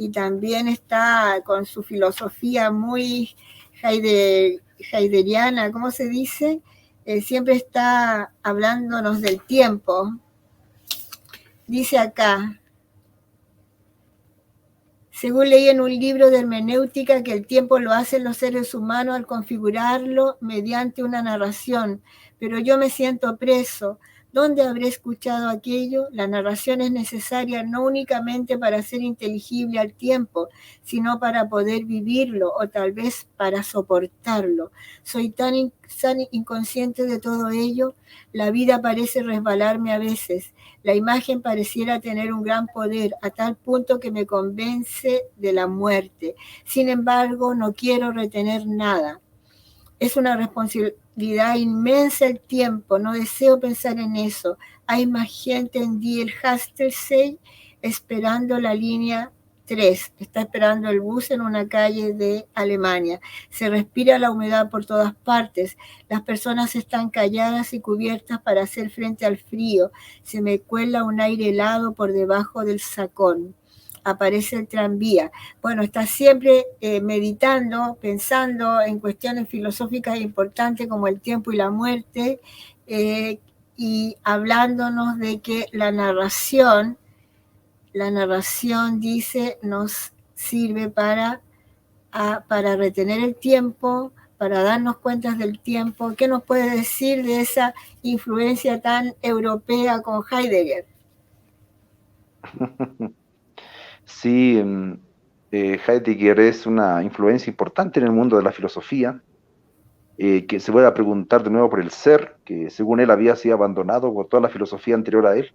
[SPEAKER 2] y también está con su filosofía muy heideggeriana, ¿cómo se dice? Siempre está hablándonos del tiempo. Dice acá, según leí en un libro de hermenéutica, que el tiempo lo hacen los seres humanos al configurarlo mediante una narración, pero yo me siento preso. ¿Dónde habré escuchado aquello? La narración es necesaria no únicamente para ser inteligible al tiempo, sino para poder vivirlo, o tal vez para soportarlo. Soy tan inconsciente de todo ello. La vida parece resbalarme a veces. La imagen pareciera tener un gran poder, a tal punto que me convence de la muerte. Sin embargo, no quiero retener nada. Es una responsabilidad inmensa el tiempo, no deseo pensar en eso. Hay más gente en Die Hastersee esperando la línea 3. Está esperando el bus en una calle de Alemania. Se respira la humedad por todas partes. Las personas están calladas y cubiertas para hacer frente al frío. Se me cuela un aire helado por debajo del sacón. Aparece el tranvía. Bueno, está siempre meditando, pensando en cuestiones filosóficas importantes como el tiempo y la muerte, y hablándonos de que la narración, dice, nos sirve para retener el tiempo, para darnos cuenta del tiempo. ¿Qué nos puede decir de esa influencia tan europea con Heidegger?
[SPEAKER 4] Sí, Heidegger es una influencia importante en el mundo de la filosofía, que se vuelve a preguntar de nuevo por el ser, que según él había sido abandonado por toda la filosofía anterior a él.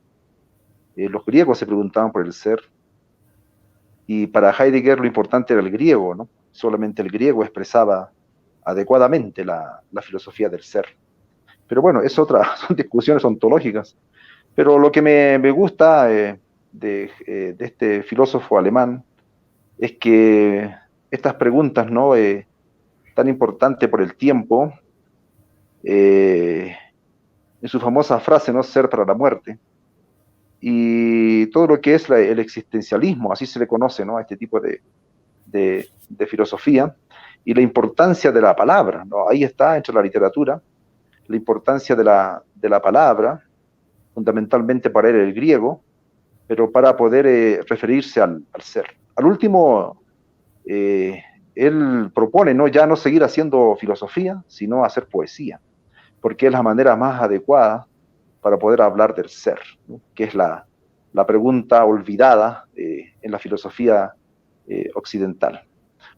[SPEAKER 4] Los griegos se preguntaban por el ser. Y para Heidegger lo importante era el griego, ¿no? Solamente el griego expresaba adecuadamente la filosofía del ser. Pero bueno, es otra, son discusiones ontológicas. Pero lo que me gusta de este filósofo alemán es que estas preguntas, ¿no? Tan importantes por el tiempo, en su famosa frase, ¿no? Ser para la muerte, y todo lo que es el existencialismo, así se le conoce, ¿no? A este tipo de filosofía, y la importancia de la palabra, ¿no? Ahí está, entre la literatura, la importancia de la palabra, fundamentalmente para él el griego, pero para poder referirse al ser. Al último, él propone, ¿no? Ya no seguir haciendo filosofía, sino hacer poesía, porque es la manera más adecuada para poder hablar del ser, ¿no? Que es la pregunta olvidada en la filosofía occidental.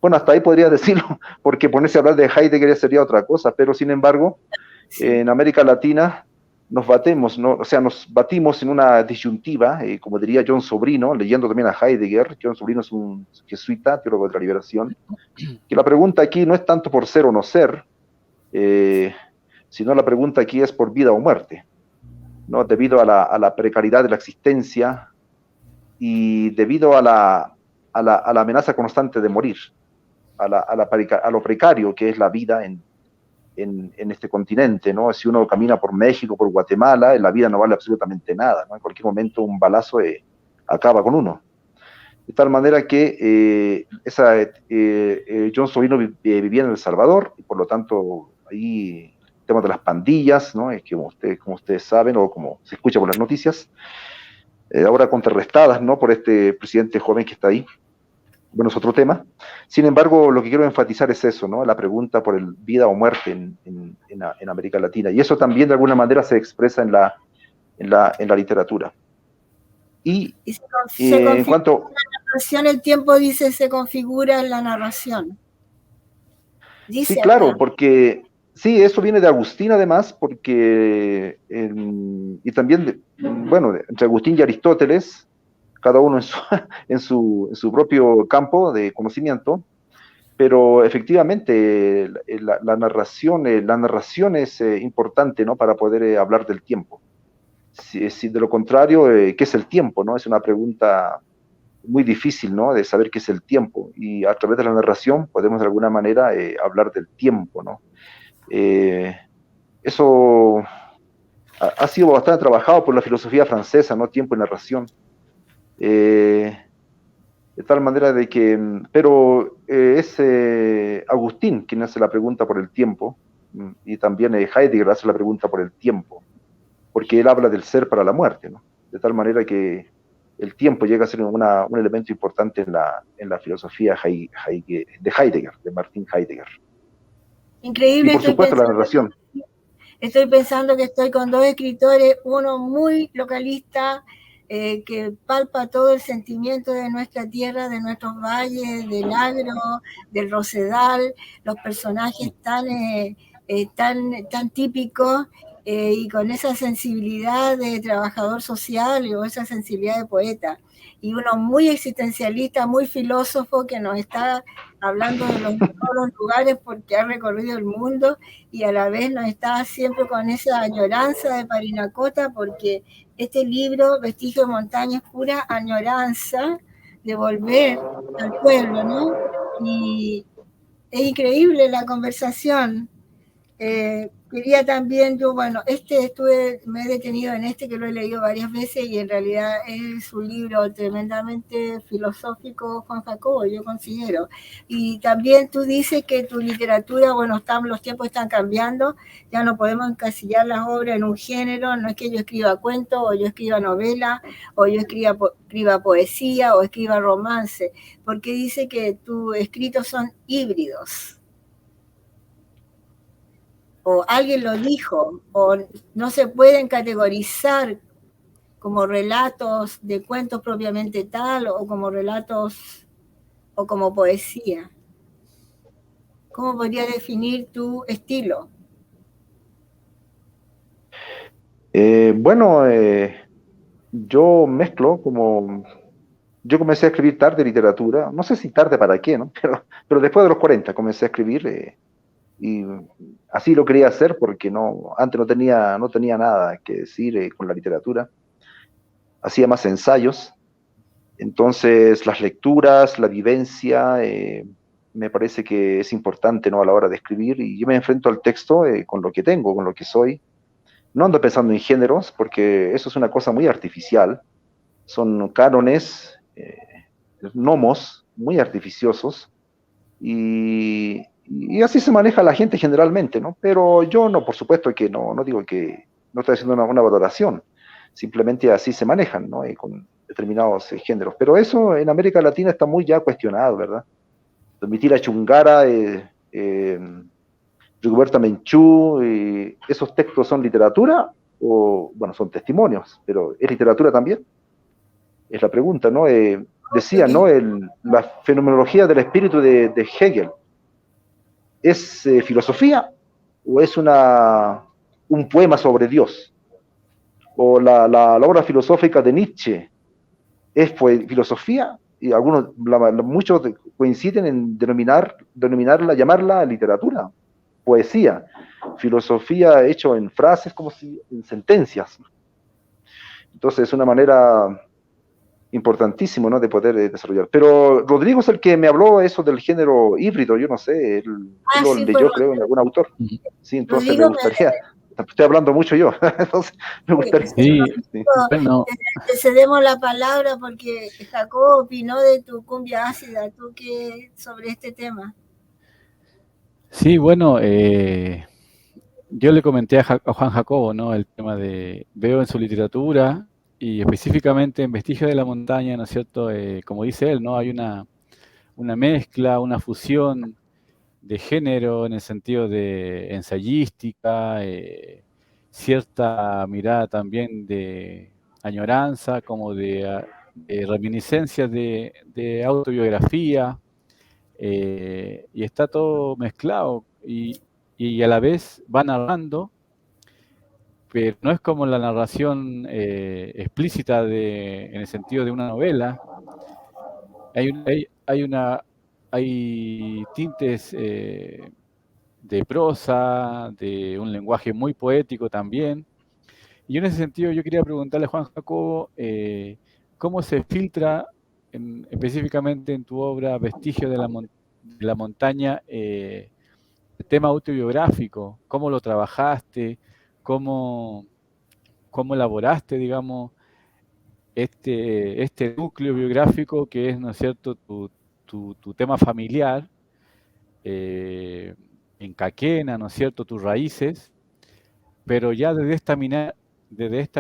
[SPEAKER 4] Bueno, hasta ahí podría decirlo, porque ponerse a hablar de Heidegger sería otra cosa, pero sin embargo, en América Latina nos batemos, ¿no? O sea, nos batimos en una disyuntiva, como diría John Sobrino, leyendo también a Heidegger. John Sobrino es un jesuita, teólogo de la liberación, que la pregunta aquí no es tanto por ser o no ser, sino la pregunta aquí es por vida o muerte, ¿no? Debido a la precariedad de la existencia y debido a la amenaza constante de morir, a lo precario que es la vida en este continente, ¿no? Si uno camina por México, por Guatemala, la vida no vale absolutamente nada, ¿no? En cualquier momento un balazo acaba con uno. De tal manera que John Sobrino vivía en El Salvador, y por lo tanto ahí el tema de las pandillas, ¿no? Es que como ustedes saben, o como se escucha por las noticias, ahora contrarrestadas, ¿no? Por este presidente joven que está ahí. Bueno, es otro tema. Sin embargo, lo que quiero enfatizar es eso, ¿no? La pregunta por el vida o muerte en América Latina. Y eso también de alguna manera se expresa en la literatura. Y en cuanto...
[SPEAKER 2] El tiempo dice se configura en la narración.
[SPEAKER 4] Dice sí, claro, acá. Porque sí, eso viene de Agustín además, porque y también, bueno, entre Agustín y Aristóteles, cada uno en su propio campo de conocimiento, pero efectivamente la narración es importante, ¿no? Para poder hablar del tiempo. Si de lo contrario, ¿qué es el tiempo, no? Es una pregunta muy difícil, ¿no? De saber qué es el tiempo, y a través de la narración podemos de alguna manera hablar del tiempo, ¿no? Eso ha sido bastante trabajado por la filosofía francesa, ¿no? Tiempo y narración. De tal manera de que, pero es Agustín quien hace la pregunta por el tiempo, y también Heidegger hace la pregunta por el tiempo, porque él habla del ser para la muerte, ¿no? De tal manera que el tiempo llega a ser un elemento importante en la filosofía de Heidegger, de Martin Heidegger.
[SPEAKER 2] Increíble.
[SPEAKER 4] Y por supuesto la narración.
[SPEAKER 2] Estoy pensando que estoy con dos escritores, uno muy localista, que palpa todo el sentimiento de nuestra tierra, de nuestros valles, del agro, del rosedal, los personajes tan típicos, y con esa sensibilidad de trabajador social o esa sensibilidad de poeta. Y uno muy existencialista, muy filósofo, que nos está hablando de todos los lugares porque ha recorrido el mundo, y a la vez nos está siempre con esa añoranza de Parinacota, porque este libro, Vestigio de Montaña, es pura añoranza de volver al pueblo, ¿no? Y es increíble la conversación. Quería también, yo, bueno, me he detenido en que lo he leído varias veces, y en realidad es un libro tremendamente filosófico, Juan Jacobo, yo considero. Y también tú dices que tu literatura, bueno, los tiempos están cambiando, ya no podemos encasillar las obras en un género, no es que yo escriba cuentos, o yo escriba novela, o yo escriba poesía, o escriba romance, porque dice que tus escritos son híbridos. O alguien lo dijo, o no se pueden categorizar como relatos de cuentos propiamente tal, o como relatos, o como poesía. ¿Cómo podría definir tu estilo?
[SPEAKER 4] Bueno, yo mezclo como yo comencé a escribir tarde literatura, no sé si tarde para qué, ¿no? Pero después de los 40 comencé a escribir y así lo quería hacer porque antes no tenía nada que decir con la literatura. Hacía más ensayos, entonces las lecturas, la vivencia, me parece que es importante, ¿no? A la hora de escribir y yo me enfrento al texto con lo que tengo, con lo que soy. No ando pensando en géneros porque eso es una cosa muy artificial. Son cánones, gnomos muy artificiosos y así se maneja la gente generalmente, ¿no? Pero yo no, por supuesto que no digo que no estoy haciendo una valoración, simplemente así se manejan, ¿no? Con determinados géneros. Pero eso en América Latina está muy ya cuestionado, ¿verdad? Domitila Chungara, Rigoberta Menchú, ¿esos textos son literatura o, bueno, son testimonios, pero ¿es literatura también? Es la pregunta, ¿no? Decía, ¿no? La fenomenología del espíritu de Hegel, ¿es filosofía o es un poema sobre Dios? O la obra filosófica de Nietzsche, ¿es filosofía? Y muchos coinciden en denominarla, llamarla literatura, poesía, filosofía hecho en frases, como si en sentencias. Entonces es una manera importantísimo, ¿no? De poder desarrollar. Pero Rodrigo es el que me habló eso del género híbrido, yo no sé, él lo
[SPEAKER 2] Sí, fue
[SPEAKER 4] leyó, creo, en algún autor. Sí, entonces me
[SPEAKER 2] Rodrigo.
[SPEAKER 4] gustaría, estoy hablando mucho yo, entonces me gustaría.
[SPEAKER 3] Sí,
[SPEAKER 4] Sí.
[SPEAKER 3] bueno,
[SPEAKER 2] Te cedemos la palabra porque Jacobo opinó de tu cumbia ácida. ¿Tú qué sobre este tema?
[SPEAKER 3] sí, bueno, yo le comenté a Juan Jacobo, ¿no? El tema veo en su literatura y específicamente en Vestigios de la Montaña, ¿no es cierto? Como dice él, ¿no? Hay una mezcla, una fusión de género en el sentido de ensayística, cierta mirada también de añoranza, como de reminiscencias de autobiografía, y está todo mezclado y a la vez va narrando, pero no es como la narración explícita en el sentido de una novela. Hay tintes de prosa, de un lenguaje muy poético también. Y en ese sentido yo quería preguntarle a Juan Jacobo, ¿cómo se filtra específicamente en tu obra Vestigio de la Montaña el tema autobiográfico? ¿Cómo lo trabajaste? ¿Cómo, cómo elaboraste, digamos, este núcleo biográfico que es, ¿no es cierto?, tu tema familiar, eh, en Caquena, ¿no es cierto?, tus raíces, pero ya desde esta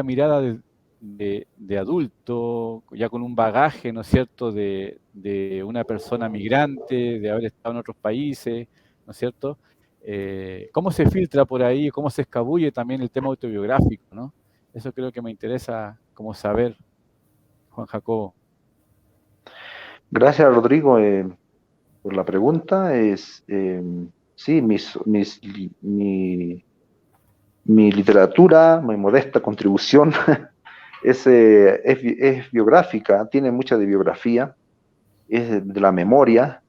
[SPEAKER 3] mirada de adulto, ya con un bagaje, ¿no es cierto?, de una persona migrante, de haber estado en otros países, ¿no es cierto? ¿Cómo se filtra por ahí, cómo se escabulle también el tema autobiográfico, ¿no? Eso creo que me interesa como saber, Juan Jacobo.
[SPEAKER 4] Gracias, Rodrigo, por la pregunta. Sí, mi literatura, mi modesta contribución es biográfica, tiene mucha de biografía, es de la memoria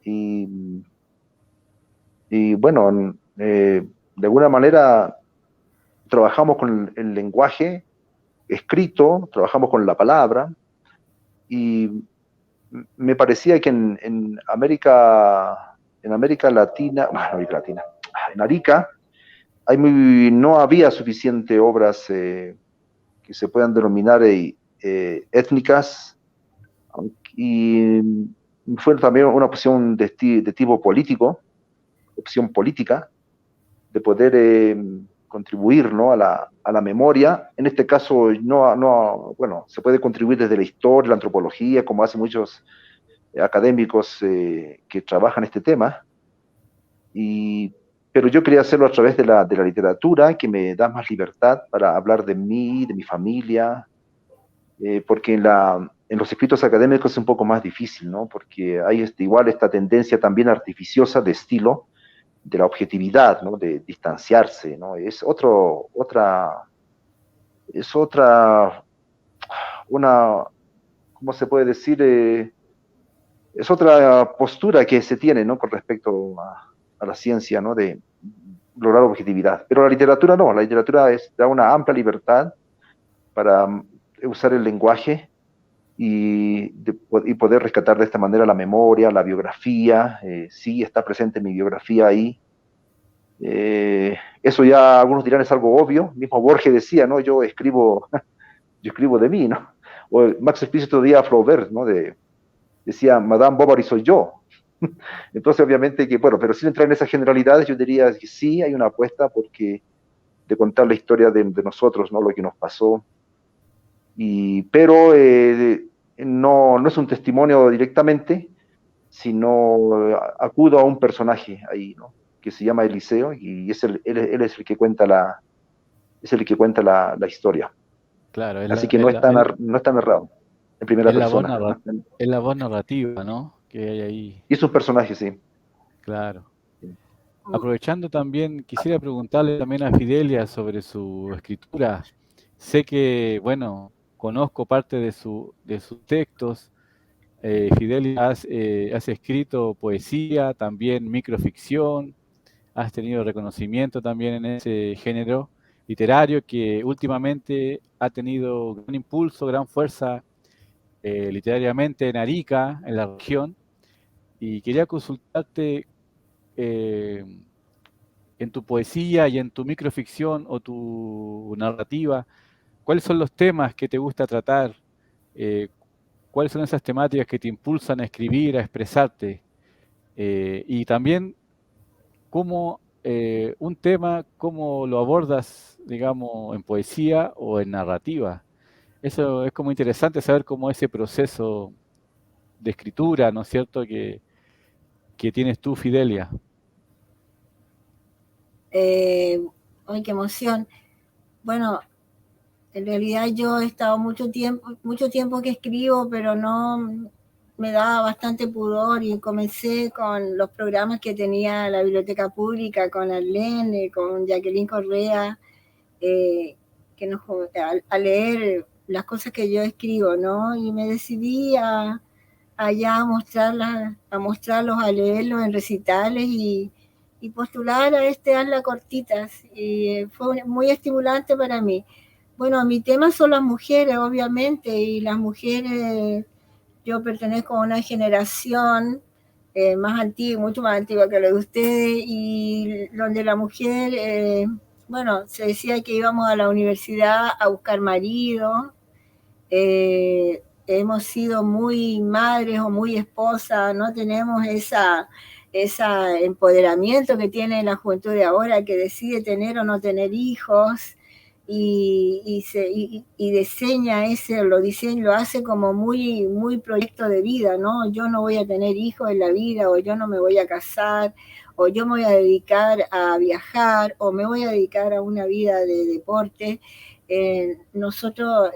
[SPEAKER 4] y, y bueno, de alguna manera trabajamos con el lenguaje escrito, trabajamos con la palabra y me parecía que en América Latina, en Arica, no había suficiente obras que se puedan denominar étnicas, y fue también una opción de tipo político, opción política, de poder contribuir, ¿no? a la memoria. En este caso, bueno, se puede contribuir desde la historia, la antropología, como hacen muchos académicos que trabajan este tema, pero yo quería hacerlo a través de la literatura, que me da más libertad para hablar de mí, de mi familia, porque en los escritos académicos es un poco más difícil, ¿no? Porque hay igual esta tendencia también artificiosa de estilo, de la objetividad, ¿no? De distanciarse, ¿no? Es otra, una, ¿cómo se puede decir? Es otra postura que se tiene, ¿no? Con respecto a la ciencia, ¿no? De lograr objetividad. Pero la literatura no, la literatura da una amplia libertad para usar el lenguaje y poder rescatar de esta manera la memoria, la biografía. Sí, está presente mi biografía ahí. Eso ya algunos dirán es algo obvio. Mismo Borges decía, ¿no? Yo escribo de mí, ¿no? O Max Explícito día Flaubert, ¿no? Decía, Madame Bovary soy yo. Entonces, obviamente que, bueno, pero sin entrar en esas generalidades, yo diría que sí hay una apuesta de contar la historia de nosotros, ¿no? Lo que nos pasó. Pero no es un testimonio directamente, sino acudo a un personaje ahí, ¿no? Que se llama Eliseo, y él es el que cuenta la historia.
[SPEAKER 3] Claro,
[SPEAKER 4] Así que no está narrado en primera persona.
[SPEAKER 3] Es la voz narrativa, ¿no? Que hay ahí.
[SPEAKER 4] Y es un personaje, sí.
[SPEAKER 3] Claro. Aprovechando también, quisiera preguntarle también a Fidelia sobre su escritura. Sé que, bueno, conozco parte de sus textos. Fidelia, has escrito poesía, también microficción, has tenido reconocimiento también en ese género literario que últimamente ha tenido gran impulso, gran fuerza literariamente en Arica, en la región, y quería consultarte en tu poesía y en tu microficción o tu narrativa, ¿cuáles son los temas que te gusta tratar? ¿Cuáles son esas temáticas que te impulsan a escribir, a expresarte? Y también, ¿cómo un tema, cómo lo abordas, digamos, en poesía o en narrativa? Eso es como interesante saber cómo ese proceso de escritura, ¿no es cierto?, que tienes tú, Fidelia.
[SPEAKER 2] ¡Ay, qué emoción! Bueno, en realidad yo he estado mucho tiempo que escribo, pero no me daba bastante pudor y comencé con los programas que tenía la biblioteca pública, con Arlene, con Jacqueline Correa, a leer las cosas que yo escribo, ¿no? Y me decidí allá a mostrarlos, a leerlos en recitales y postular a Hazla Cortitas. Y fue muy estimulante para mí. Bueno, mi tema son las mujeres, obviamente, y las mujeres, yo pertenezco a una generación más antigua, mucho más antigua que la de ustedes, y donde la mujer, bueno, se decía que íbamos a la universidad a buscar marido, hemos sido muy madres o muy esposas, no tenemos ese empoderamiento que tiene la juventud de ahora, que decide tener o no tener hijos, y lo hace como muy, muy proyecto de vida, ¿no? Yo no voy a tener hijos en la vida, o yo no me voy a casar, o yo me voy a dedicar a viajar, o me voy a dedicar a una vida de deporte. Nosotros,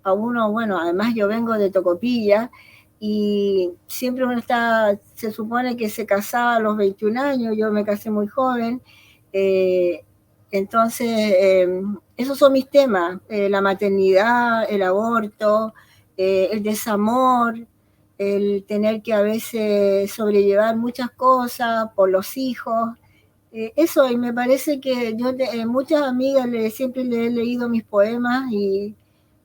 [SPEAKER 2] a uno, bueno, además yo vengo de Tocopilla, y siempre uno se supone que se casaba a los 21 años, yo me casé muy joven, entonces esos son mis temas, la maternidad, el aborto, el desamor, el tener que a veces sobrellevar muchas cosas por los hijos, eso, y me parece que yo muchas amigas siempre les he leído mis poemas y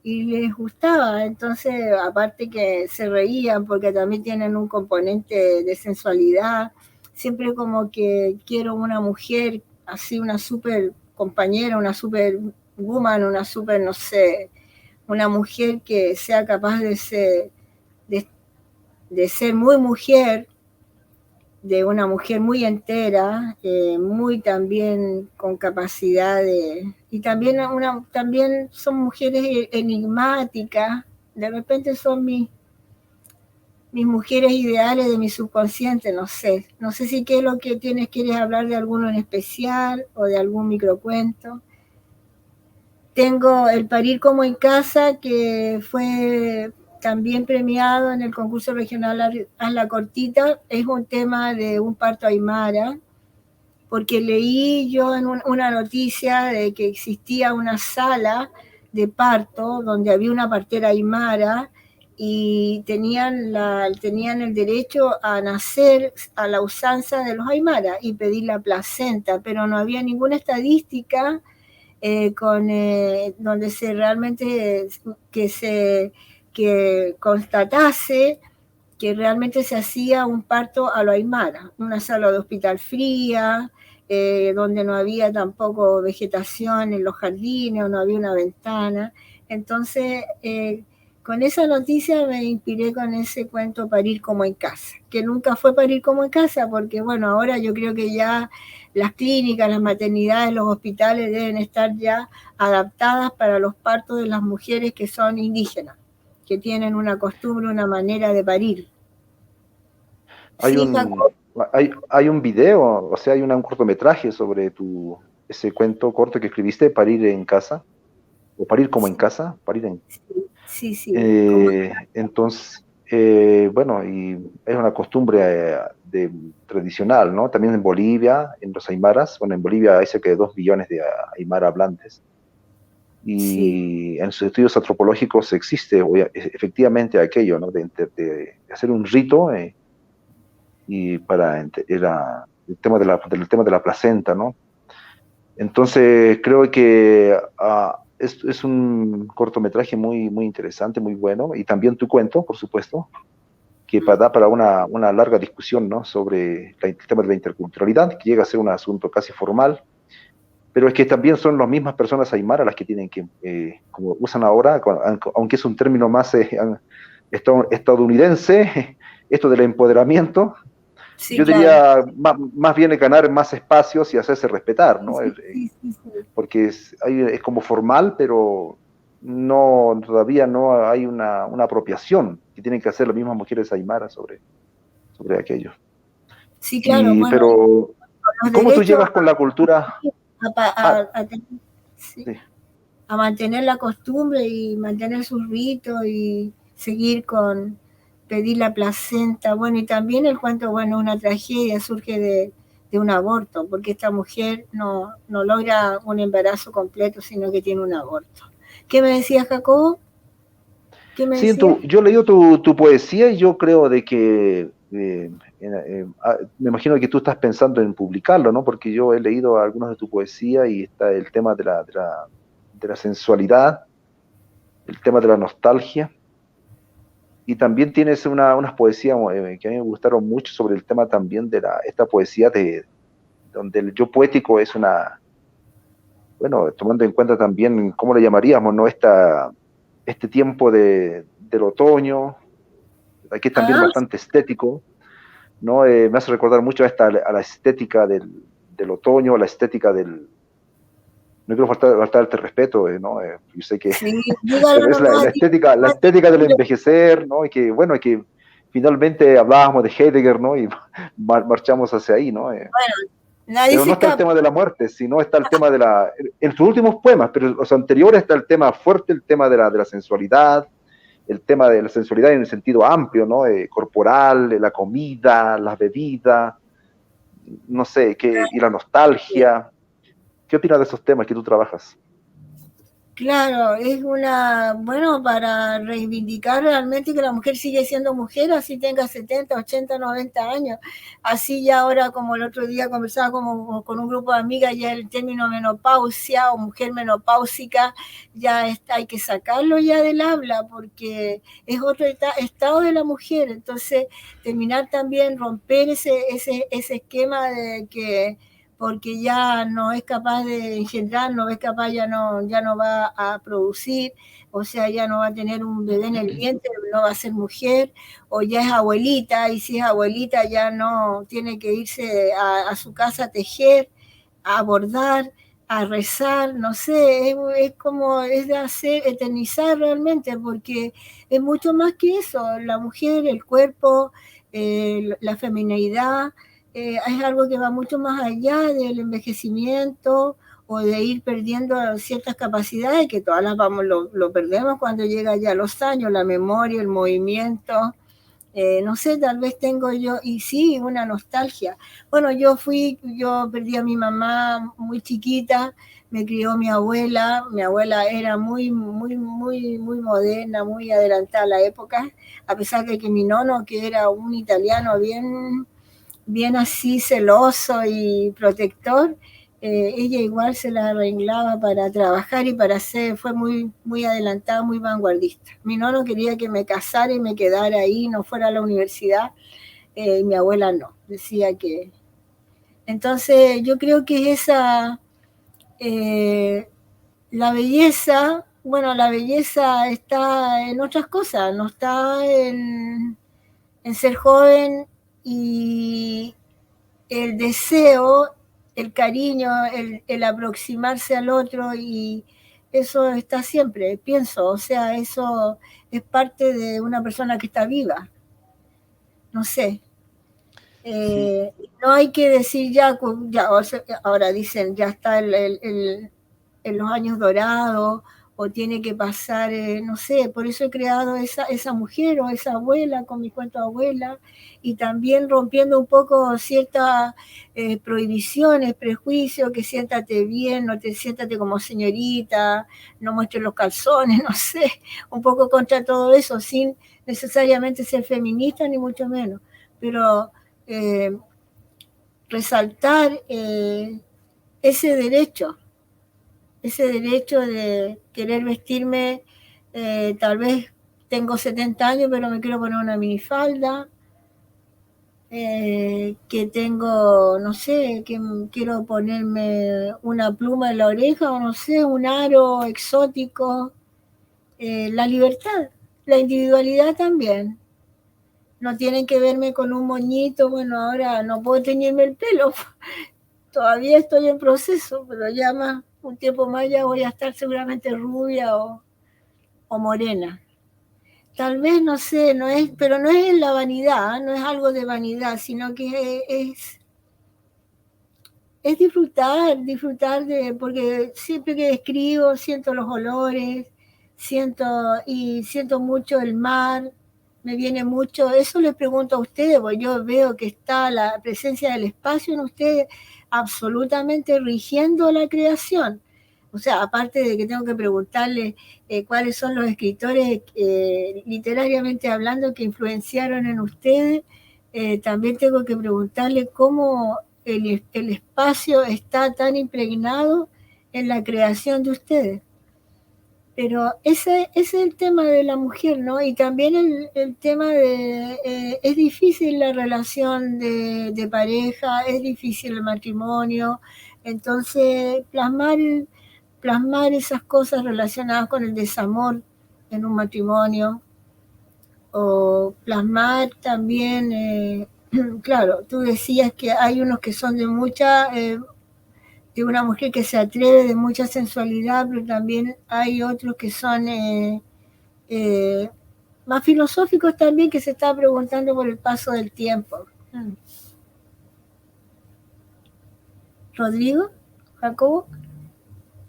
[SPEAKER 2] les gustaba, entonces aparte que se reían porque también tienen un componente de sensualidad, siempre como que quiero una mujer así, una super compañera, una super woman, una super, no sé, una mujer que sea capaz de ser muy mujer, de una mujer muy entera, muy también con capacidad y también son mujeres enigmáticas, de repente son mis mujeres ideales de mi subconsciente, no sé si qué es lo que quieres hablar de alguno en especial o de algún microcuento. Tengo El parir como en casa, que fue también premiado en el concurso regional Hazla Cortita. Es un tema de un parto aymara, porque leí yo en una noticia de que existía una sala de parto donde había una partera aymara, y tenían el derecho a nacer a la usanza de los aymaras y pedir la placenta, pero no había ninguna estadística donde se realmente que constatase que realmente se hacía un parto a lo aymara, una sala de hospital fría, donde no había tampoco vegetación en los jardines, o no había una ventana. Entonces, con esa noticia me inspiré con ese cuento Parir como en casa, que nunca fue parir como en casa, porque bueno, ahora yo creo que ya las clínicas, las maternidades, los hospitales deben estar ya adaptadas para los partos de las mujeres que son indígenas, que tienen una costumbre, una manera de parir.
[SPEAKER 4] Hay
[SPEAKER 2] Sí,
[SPEAKER 4] un video, o sea, hay un cortometraje sobre ese cuento corto que escribiste, Parir en casa, o Parir como en casa, parir en...
[SPEAKER 2] sí.
[SPEAKER 4] Entonces, bueno, y es una costumbre tradicional, ¿no? También en Bolivia, en los aymaras, bueno, en Bolivia hay cerca de 2 millones de aymara hablantes, y en sus estudios antropológicos existe efectivamente aquello, ¿no? De hacer un rito, y era el tema del tema de la placenta, ¿no? Entonces, creo que es un cortometraje muy, muy interesante, muy bueno, y también tu cuento, por supuesto, que da para una larga discusión, ¿no? Sobre el tema de la interculturalidad, que llega a ser un asunto casi formal, pero es que también son las mismas personas aymara las que tienen que, como usan ahora, aunque es un término más estadounidense, esto del empoderamiento,
[SPEAKER 2] sí,
[SPEAKER 4] yo
[SPEAKER 2] claro.
[SPEAKER 4] diría más bien ganar más espacios y hacerse respetar, ¿no?
[SPEAKER 2] Sí.
[SPEAKER 4] Porque es como formal, pero todavía no hay una apropiación que tienen que hacer las mismas mujeres aymaras sobre aquello.
[SPEAKER 2] Sí, claro, bueno,
[SPEAKER 4] Pero,
[SPEAKER 2] los
[SPEAKER 4] ¿cómo tú
[SPEAKER 2] derechos
[SPEAKER 4] llegas con la cultura?
[SPEAKER 2] sí,
[SPEAKER 4] Sí.
[SPEAKER 2] a mantener la costumbre y mantener sus ritos y seguir con pedir la placenta. Bueno, y también el cuento, bueno, una tragedia surge de un aborto, porque esta mujer no logra un embarazo completo, sino que tiene un aborto. ¿Qué me decías, Jacobo? ¿Qué me
[SPEAKER 4] Sí,
[SPEAKER 2] decías?
[SPEAKER 4] yo he leído tu poesía y yo creo de que me imagino que tú estás pensando en publicarlo, ¿no? Porque yo he leído algunos de tu poesía y está el tema de la sensualidad, el tema de la nostalgia, y también tienes unas poesías que a mí me gustaron mucho sobre el tema también de esta poesía donde el yo poético es bueno, tomando en cuenta también, ¿cómo le llamaríamos, no? Este tiempo del otoño, aquí es también
[SPEAKER 2] Ah,
[SPEAKER 4] bastante estético, ¿no? Me hace recordar mucho a la estética del otoño, a la estética no quiero faltarte el respeto, ¿no? Yo sé que,
[SPEAKER 2] sí, dígalo
[SPEAKER 4] pero es
[SPEAKER 2] nomás.
[SPEAKER 4] la estética del envejecer, ¿no? Y que, bueno, que finalmente hablábamos de Heidegger, ¿no? Y marchamos hacia ahí, ¿no?
[SPEAKER 2] Nadie
[SPEAKER 4] Pero
[SPEAKER 2] se
[SPEAKER 4] no está el
[SPEAKER 2] escapa.
[SPEAKER 4] tema de la muerte, sino está el tema en sus últimos poemas, pero los anteriores está el tema fuerte, el tema de la sensualidad, el tema de la sensualidad en el sentido amplio, ¿no? Corporal, la comida, las bebidas, no sé, y la nostalgia. ¿Qué opinas de esos temas que tú trabajas?
[SPEAKER 2] Claro, es bueno, para reivindicar realmente que la mujer sigue siendo mujer, así tenga 70, 80, 90 años. Así ya ahora, como el otro día conversaba con un grupo de amigas, ya el término menopausia o mujer menopáusica, hay que sacarlo ya del habla, porque es otro estado de la mujer. Entonces, terminar también, romper ese esquema de que porque ya no es capaz de engendrar, no es capaz, ya no va a producir, o sea, ya no va a tener un bebé en el vientre, no va a ser mujer, o ya es abuelita, y si es abuelita ya no tiene que irse a su casa a tejer, a bordar, a rezar, no sé, es de hacer, eternizar realmente, porque es mucho más que eso, la mujer, el cuerpo, la femineidad, es algo que va mucho más allá del envejecimiento o de ir perdiendo ciertas capacidades que todas lo perdemos cuando llega ya los años, la memoria, el movimiento, No sé, tal vez tengo yo, y sí, una nostalgia. Bueno, yo perdí a mi mamá muy chiquita, me crió mi abuela era muy moderna, muy adelantada a la época, a pesar de que mi nono, que era un italiano bien así celoso y protector, ella igual se la arreglaba para trabajar y fue muy adelantada, muy vanguardista. Mi nono quería que me casara y me quedara ahí, no fuera a la universidad, y mi abuela no, decía que... Entonces yo creo que la belleza, bueno, la belleza está en otras cosas, no está en ser joven y el deseo, el cariño, el aproximarse al otro, y eso está siempre, pienso, o sea, eso es parte de una persona que está viva, no sé.
[SPEAKER 3] Sí,
[SPEAKER 2] No hay que decir ya, ahora dicen, ya está en los años dorados, o tiene que pasar, no sé, por eso he creado esa mujer o esa abuela con mi cuento de abuela, y también rompiendo un poco ciertas prohibiciones, prejuicios, que siéntate bien, siéntate como señorita, no muestres los calzones, no sé, un poco contra todo eso, sin necesariamente ser feminista, ni mucho menos, pero resaltar ese derecho de querer vestirme, tal vez tengo 70 años, pero me quiero poner una minifalda, que tengo, no sé, que quiero ponerme una pluma en la oreja, o no sé, un aro exótico, la libertad, la individualidad también. No tienen que verme con un moñito, bueno, ahora no puedo teñirme el pelo, todavía estoy en proceso, pero ya más, un tiempo más ya voy a estar seguramente rubia o morena. Tal vez, no sé, pero no es la vanidad, no es algo de vanidad, sino que es disfrutar porque siempre que escribo siento los olores, siento mucho el mar, me viene mucho, eso les pregunto a ustedes, porque yo veo que está la presencia del espacio en ustedes absolutamente rigiendo la creación. O sea, aparte de que tengo que preguntarle cuáles son los escritores, literariamente hablando, que influenciaron en ustedes, también tengo que preguntarle cómo el espacio está tan impregnado en la creación de ustedes. Pero ese es el tema de la mujer, ¿no? Y también el tema de, es difícil la relación de pareja, es difícil el matrimonio, entonces plasmar esas cosas relacionadas con el desamor en un matrimonio, o plasmar también, claro, tú decías que hay unos que son de una mujer que se atreve, de mucha sensualidad, pero también hay otros que son eh, más filosóficos también, que se está preguntando por el paso del tiempo. Rodrigo, Jacobo,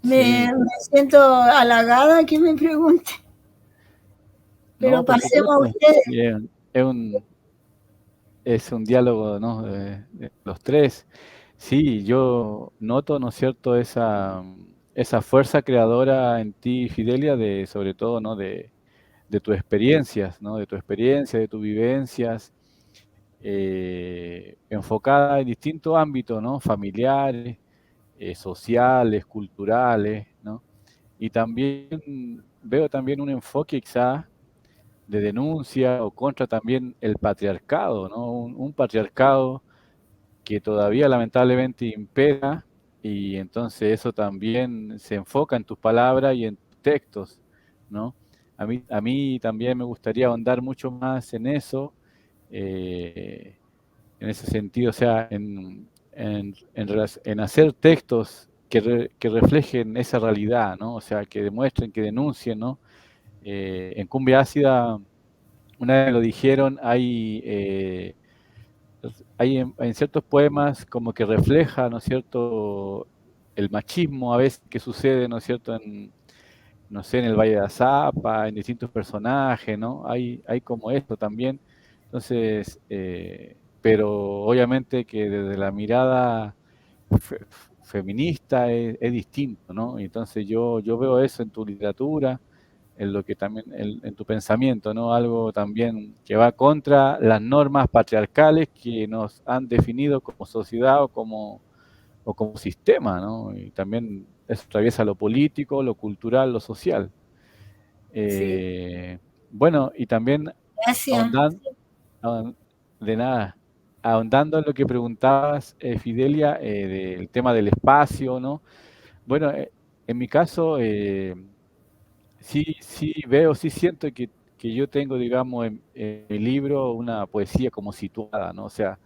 [SPEAKER 3] sí,
[SPEAKER 2] me siento halagada que me pregunte, pero
[SPEAKER 3] no, por
[SPEAKER 2] pasemos a
[SPEAKER 3] supuesto.
[SPEAKER 2] ustedes.
[SPEAKER 3] Sí, es un diálogo, ¿no? De los tres. Sí, yo noto, ¿no es cierto?, esa fuerza creadora en ti, Fidelia, sobre todo, ¿no?, de tus experiencias, ¿no?, de tu experiencia, de tus vivencias, enfocada en distintos ámbitos, ¿no?, familiares, sociales, culturales, ¿no? Y también veo también un enfoque quizás de denuncia o contra también el patriarcado, ¿no? Un patriarcado que todavía lamentablemente impera, y entonces eso también se enfoca en tus palabras y en tus textos, ¿no? A mí también me gustaría ahondar mucho más en eso, eh, en ese sentido, o sea, en hacer textos que reflejen esa realidad, ¿no? O sea, que demuestren, que denuncien, ¿no? En Cumbia Ácida, una vez lo dijeron, hay en ciertos poemas como que refleja, ¿no es cierto?, el machismo a veces que sucede, ¿no es cierto?, no sé, en el Valle de Azapa, en distintos personajes, ¿no? Hay como esto también. Entonces, pero obviamente que desde la mirada feminista es distinto, ¿no? Y entonces yo veo eso en tu literatura, en lo que también, en tu pensamiento, ¿no? Algo también que va contra las normas patriarcales que nos han definido como sociedad o como sistema, ¿no? Y también eso atraviesa lo político, lo cultural, lo social.
[SPEAKER 2] Sí,
[SPEAKER 3] Bueno, y también
[SPEAKER 2] gracias.
[SPEAKER 3] ahondando, de nada, ahondando en lo que preguntabas, Fidelia, del tema del espacio, ¿no? Bueno, en mi caso, sí veo, sí siento que yo tengo, digamos, en mi libro una poesía como situada, ¿no? O sea,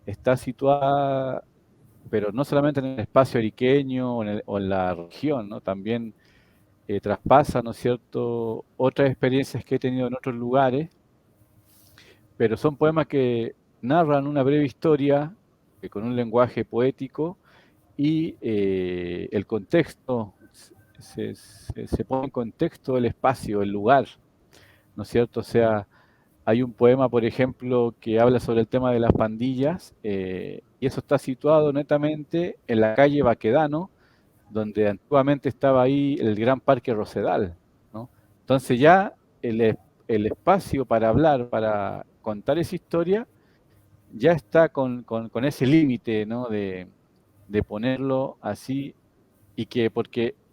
[SPEAKER 3] está situada, pero no solamente en el espacio ariqueño o en la región, ¿no? También traspasa, ¿no es cierto?, otras experiencias que he tenido en otros lugares, pero son poemas que narran una breve historia con un lenguaje poético y el contexto, se pone en contexto el espacio, el lugar, ¿no es cierto? O sea, hay un poema, por ejemplo, que habla sobre el tema de las pandillas, y eso está situado netamente en la calle Baquedano, donde antiguamente estaba ahí el gran parque Rosedal, ¿no? Entonces ya el espacio para hablar, para contar esa historia, ya está con ese límite, ¿no? De ponerlo así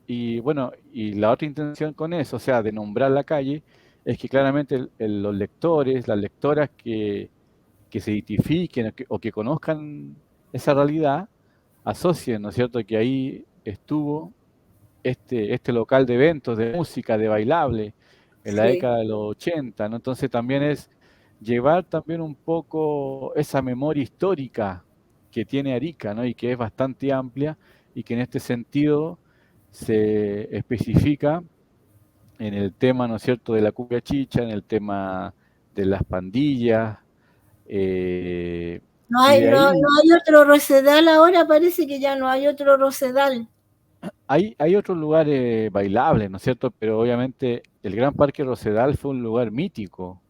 [SPEAKER 3] y bueno, y la otra intención con eso, o sea, de nombrar la calle, es que claramente los lectores, las lectoras que se identifiquen o que conozcan esa realidad, asocien, ¿no es cierto?, que ahí estuvo este local de eventos, de música, de bailable, en la
[SPEAKER 2] Sí.
[SPEAKER 3] década de los 80, ¿no? Entonces también es llevar también un poco esa memoria histórica que tiene Arica, ¿no? Y que es bastante amplia y que en este sentido se especifica en el tema, ¿no es cierto?, de la cumbia chicha, en el tema de las pandillas,
[SPEAKER 2] No
[SPEAKER 3] y
[SPEAKER 2] hay,
[SPEAKER 3] de
[SPEAKER 2] no, no
[SPEAKER 3] ahí
[SPEAKER 2] hay otro Rosedal ahora, parece que ya no hay otro Rosedal.
[SPEAKER 3] hay otros lugares bailables, ¿no es cierto? Pero obviamente el Gran Parque Rosedal fue un lugar mítico.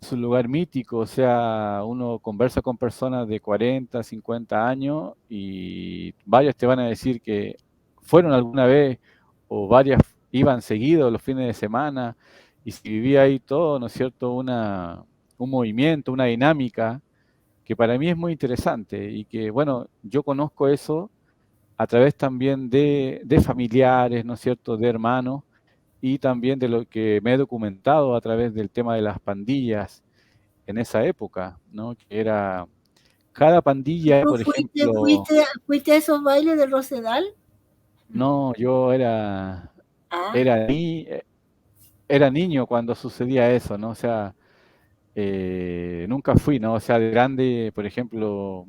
[SPEAKER 3] Es un lugar mítico, o sea, uno conversa con personas de 40, 50 años y varios te van a decir que fueron alguna vez o varias iban seguidos los fines de semana y si vivía ahí todo, ¿no es cierto? Un movimiento, una dinámica que para mí es muy interesante y que, bueno, yo conozco eso a través también de familiares, ¿no es cierto?, de hermanos, y también de lo que me he documentado a través del tema de las pandillas en esa época, ¿no? Que era cada pandilla,
[SPEAKER 2] ¿Tú
[SPEAKER 3] por ejemplo,
[SPEAKER 2] fuiste a esos bailes del Rosedal?
[SPEAKER 3] no, yo era,
[SPEAKER 2] Ah,
[SPEAKER 3] era, ni, era niño cuando sucedía eso, ¿no? O sea, nunca fui, ¿no? O sea, de grande, por ejemplo,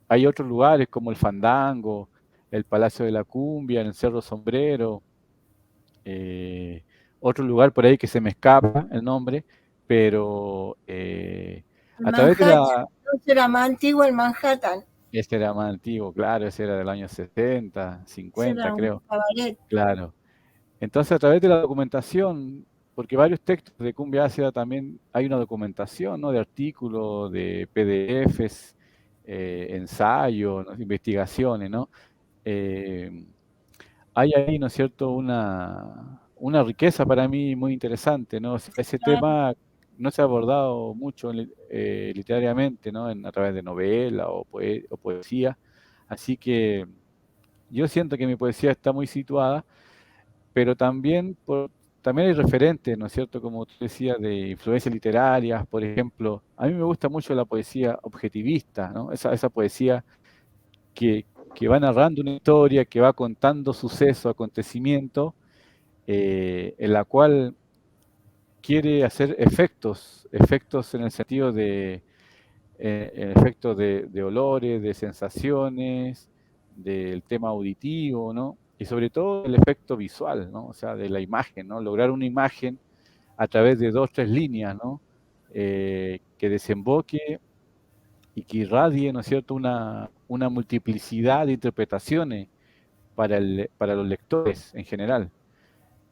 [SPEAKER 3] hay otros lugares como el Fandango, el Palacio de la Cumbia, en el Cerro Sombrero, eh, otro lugar por ahí que se me escapa el nombre, pero
[SPEAKER 2] el
[SPEAKER 3] a través de
[SPEAKER 2] Manhattan.
[SPEAKER 3] la...
[SPEAKER 2] Entonces era más antiguo el Manhattan.
[SPEAKER 3] Este era más antiguo, claro, ese era del año 70,
[SPEAKER 2] Ese
[SPEAKER 3] 50,
[SPEAKER 2] era un
[SPEAKER 3] creo,
[SPEAKER 2] cabaret.
[SPEAKER 3] claro. Entonces, a través de la documentación, porque varios textos de Cumbia Ácida también hay una documentación, ¿no? De artículos, de PDFs, ensayos, ¿no? Investigaciones, ¿no? Eh, hay ahí, ¿no es cierto?, una riqueza para mí muy interesante, ¿no? O sea, ese
[SPEAKER 2] Ah,
[SPEAKER 3] tema no se ha abordado mucho literariamente, ¿no? A través de novela o poesía. Así que yo siento que mi poesía está muy situada, pero también, también hay referentes, ¿no es cierto?, como tú decías, de influencias literarias, por ejemplo. A mí me gusta mucho la poesía objetivista, ¿no? Esa poesía que, que va narrando una historia, que va contando sucesos, acontecimientos, en la cual quiere hacer efectos en el sentido de efectos de olores, de sensaciones, del tema auditivo, ¿no? Y sobre todo el efecto visual, ¿no? O sea, de la imagen, ¿no? Lograr una imagen a través de dos, tres líneas, ¿no? Que desemboque y que irradie, ¿no es cierto?, una multiplicidad de interpretaciones para los lectores en general.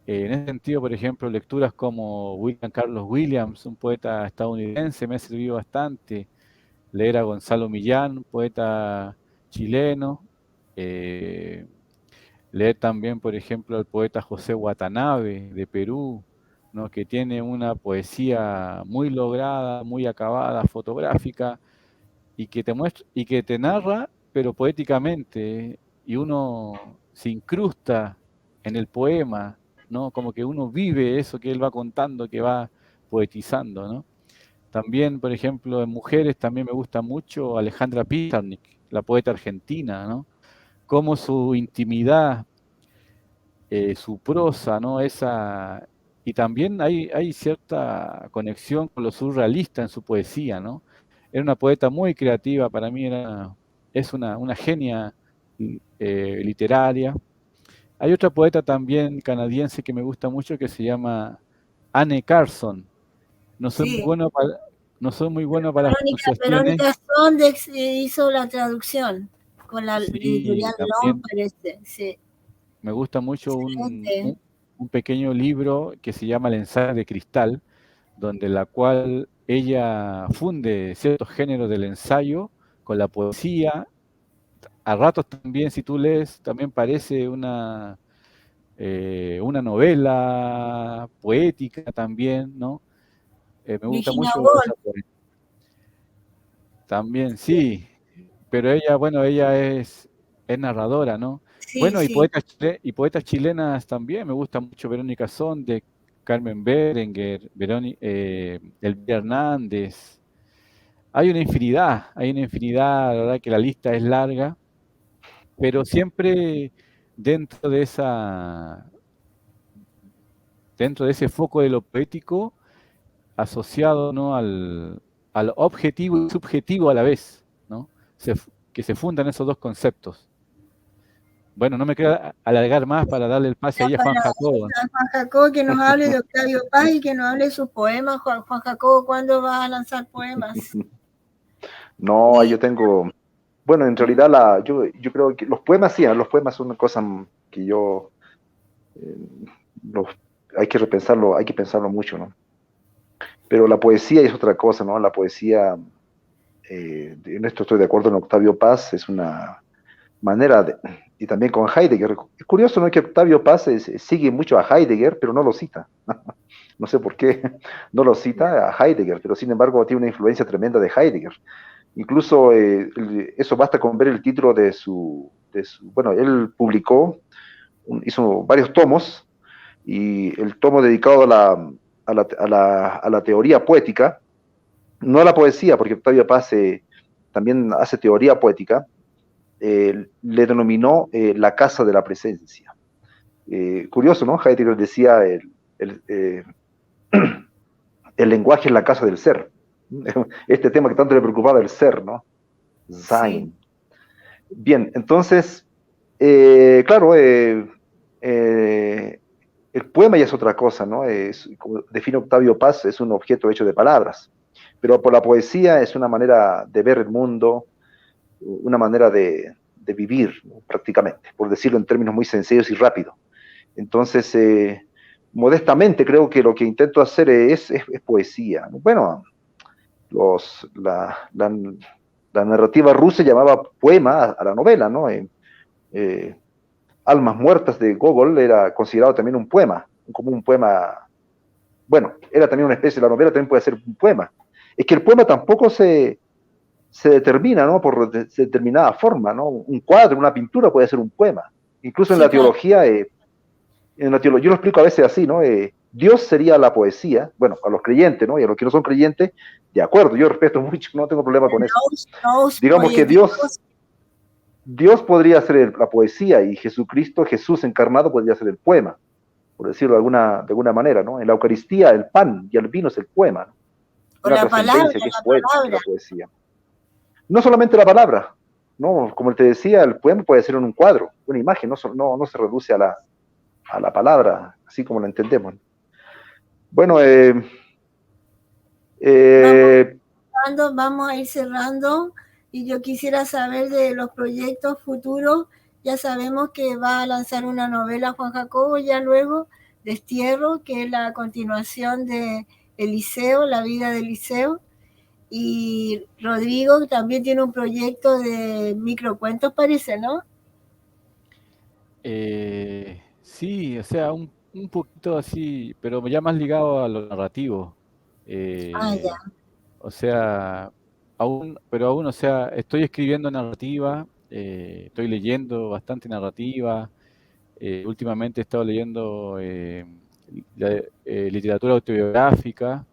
[SPEAKER 3] En ese sentido, por ejemplo, lecturas como William Carlos Williams, un poeta estadounidense, me ha servido bastante. Leer a Gonzalo Millán, un poeta chileno. eh, Leer también, por ejemplo, al poeta José Watanabe de Perú, ¿no? Que tiene una poesía muy lograda, muy acabada, fotográfica, y que te muestra, y que te narra, pero poéticamente, y uno se incrusta en el poema, ¿no? Como que uno vive eso que él va contando, que va poetizando, ¿no? También, por ejemplo, en mujeres también me gusta mucho Alejandra Pizarnik, la poeta argentina, ¿no? Cómo su intimidad, su prosa, ¿no? Y también hay cierta conexión con lo surrealista en su poesía, ¿no? Era una poeta muy creativa, para mí es una genia literaria. Hay otra poeta también canadiense que me gusta mucho que se llama Anne Carson. No soy muy
[SPEAKER 2] Sí,
[SPEAKER 3] bueno para, no soy muy bueno para las pronunciaciones.
[SPEAKER 2] Verónica Sondex hizo la traducción con la
[SPEAKER 3] Sí,
[SPEAKER 2] editorial Long,
[SPEAKER 3] también
[SPEAKER 2] parece. Sí,
[SPEAKER 3] me gusta mucho
[SPEAKER 2] excelente.
[SPEAKER 3] un pequeño libro que se llama El ensayo de cristal, donde la cual ella funde ciertos géneros del ensayo con la poesía. A ratos también, si tú lees, también parece una novela poética también, ¿no? Me gusta
[SPEAKER 2] Virginia
[SPEAKER 3] mucho esa
[SPEAKER 2] Woolf,
[SPEAKER 3] poesía. También, sí, pero ella, bueno, ella es narradora, ¿no?
[SPEAKER 2] sí,
[SPEAKER 3] Bueno,
[SPEAKER 2] sí.
[SPEAKER 3] y poetas chilenas también, me gusta mucho Verónica Sonde, Carmen Berenguer, Elvira Hernández. Hay una infinidad, la verdad que la lista es larga, pero siempre dentro de dentro de ese foco de lo poético, asociado, ¿no? al objetivo y subjetivo a la vez, ¿no? Que se fundan esos dos conceptos. Bueno, no me queda alargar más para darle el pase
[SPEAKER 2] Ya
[SPEAKER 3] ahí a Juan
[SPEAKER 2] para
[SPEAKER 3] Jacobo.
[SPEAKER 2] Juan Jacobo que nos hable de Octavio Paz y que nos hable de sus poemas. Juan Jacobo, ¿cuándo vas a lanzar poemas?
[SPEAKER 4] No,
[SPEAKER 2] Y
[SPEAKER 4] yo tengo, bueno, en realidad yo creo que los poemas sí, los poemas son una cosa que eh, los, hay que pensarlo mucho, ¿no? Pero la poesía es otra cosa, ¿no? La poesía, en esto estoy de acuerdo en Octavio Paz, es una manera de, y también con Heidegger. Es curioso, ¿no? Que Octavio Paz sigue mucho a Heidegger, pero no lo cita. No sé por qué no lo cita a Heidegger, pero sin embargo tiene una influencia tremenda de Heidegger. Incluso eso basta con ver el título bueno, él publicó, hizo varios tomos, y el tomo dedicado a la teoría poética, no a la poesía, porque Octavio Paz también hace teoría poética, le denominó la casa de la presencia. Curioso, ¿no? Heidegger decía el, eh, el lenguaje es la casa del ser. Este tema que tanto le preocupaba, el ser, ¿no?
[SPEAKER 2] sí,
[SPEAKER 4] Sein. Bien, entonces, claro, el poema ya es otra cosa, ¿no? Como define Octavio Paz, es un objeto hecho de palabras, pero por la poesía es una manera de ver el mundo, una manera de vivir, ¿no? Prácticamente, por decirlo en términos muy sencillos y rápidos. Entonces, modestamente creo que lo que intento hacer es poesía. Bueno, la narrativa rusa llamaba poema a la novela, ¿no? Eh, Almas Muertas de Gogol era considerado también un poema, como un poema, bueno, era también una especie, la novela también puede ser un poema. Es que el poema tampoco se determina, ¿no? Por determinada forma, ¿no? Un cuadro, una pintura puede ser un poema. Incluso
[SPEAKER 2] sí, claro.
[SPEAKER 4] en la teología yo lo explico a veces así, ¿no? Dios sería la poesía, bueno, a los creyentes, ¿no? Y a los que no son creyentes, de acuerdo, yo respeto mucho, no tengo problema con eso. Digamos que Dios podría ser la poesía y Jesucristo, Jesús encarnado, podría ser el poema, por decirlo de alguna manera, ¿no? En la Eucaristía, el pan y el vino es el poema, ¿no?
[SPEAKER 2] O
[SPEAKER 4] Una
[SPEAKER 2] la palabra,
[SPEAKER 4] trascendencia que es poética, la poesía. No solamente la palabra, ¿no? Como te decía, el poema puede ser en un cuadro, una imagen, no se reduce a la palabra, así como la entendemos. Bueno, eh,
[SPEAKER 2] vamos a ir cerrando y yo quisiera saber de los proyectos futuros. Ya sabemos que va a lanzar una novela Juan Jacobo ya luego, Destierro, que es la continuación de Eliseo, la vida de Eliseo. Y Rodrigo también tiene un proyecto de microcuentos, parece, ¿no?
[SPEAKER 3] Sí, o sea, un poquito así, pero ya más ligado a lo narrativo.
[SPEAKER 2] Ya.
[SPEAKER 3] O sea, pero aún, o sea, estoy escribiendo narrativa, estoy leyendo bastante narrativa. Últimamente he estado leyendo literatura autobiográfica,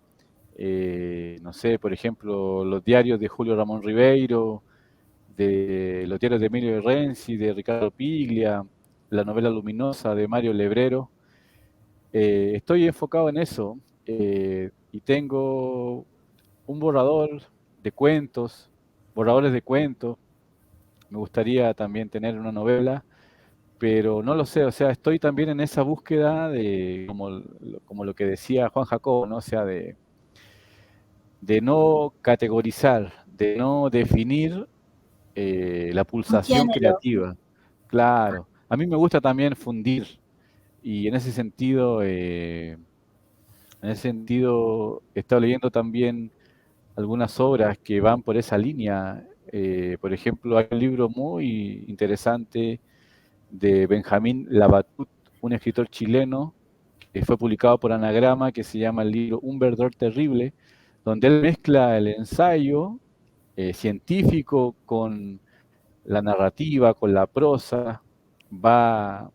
[SPEAKER 3] no sé, por ejemplo, los diarios de Julio Ramón Ribeiro, de los diarios de Emilio Renzi, de Ricardo Piglia, la novela luminosa de Mario Lebrero. Estoy enfocado en eso y tengo un borrador de cuentos, borradores de cuentos. Me gustaría también tener una novela, pero no lo sé, o sea, estoy también en esa búsqueda de, como lo que decía Juan Jacobo, ¿no? O sea, de no categorizar, de no definir la
[SPEAKER 2] Un
[SPEAKER 3] pulsación
[SPEAKER 2] género.
[SPEAKER 3] creativa. Claro, a mí me gusta también fundir y en ese sentido he estado leyendo también algunas obras que van por esa línea. Por ejemplo, hay un libro muy interesante de Benjamín Labatut, un escritor chileno, que fue publicado por Anagrama, que se llama el libro Un verdor terrible, donde él mezcla el ensayo científico con la narrativa, con la prosa, va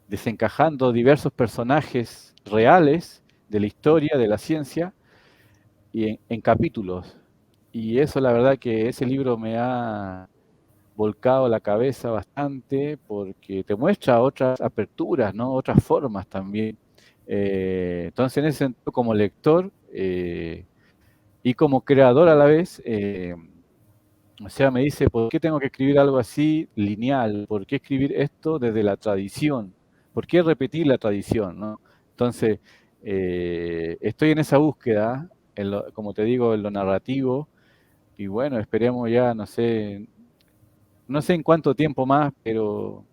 [SPEAKER 3] desencajando diversos personajes reales de la historia, de la ciencia, y en capítulos. Y eso, la verdad que ese libro me ha volcado la cabeza bastante porque te muestra otras aperturas, ¿no? Otras formas también. Entonces, en ese sentido, como lector y como creador a la vez, o sea, me dice, ¿por qué tengo que escribir algo así lineal? ¿Por qué escribir esto desde la tradición? ¿Por qué repetir la tradición, no? Entonces, estoy en esa búsqueda, como te digo, en lo narrativo, y bueno, esperemos ya, no sé en cuánto tiempo más, pero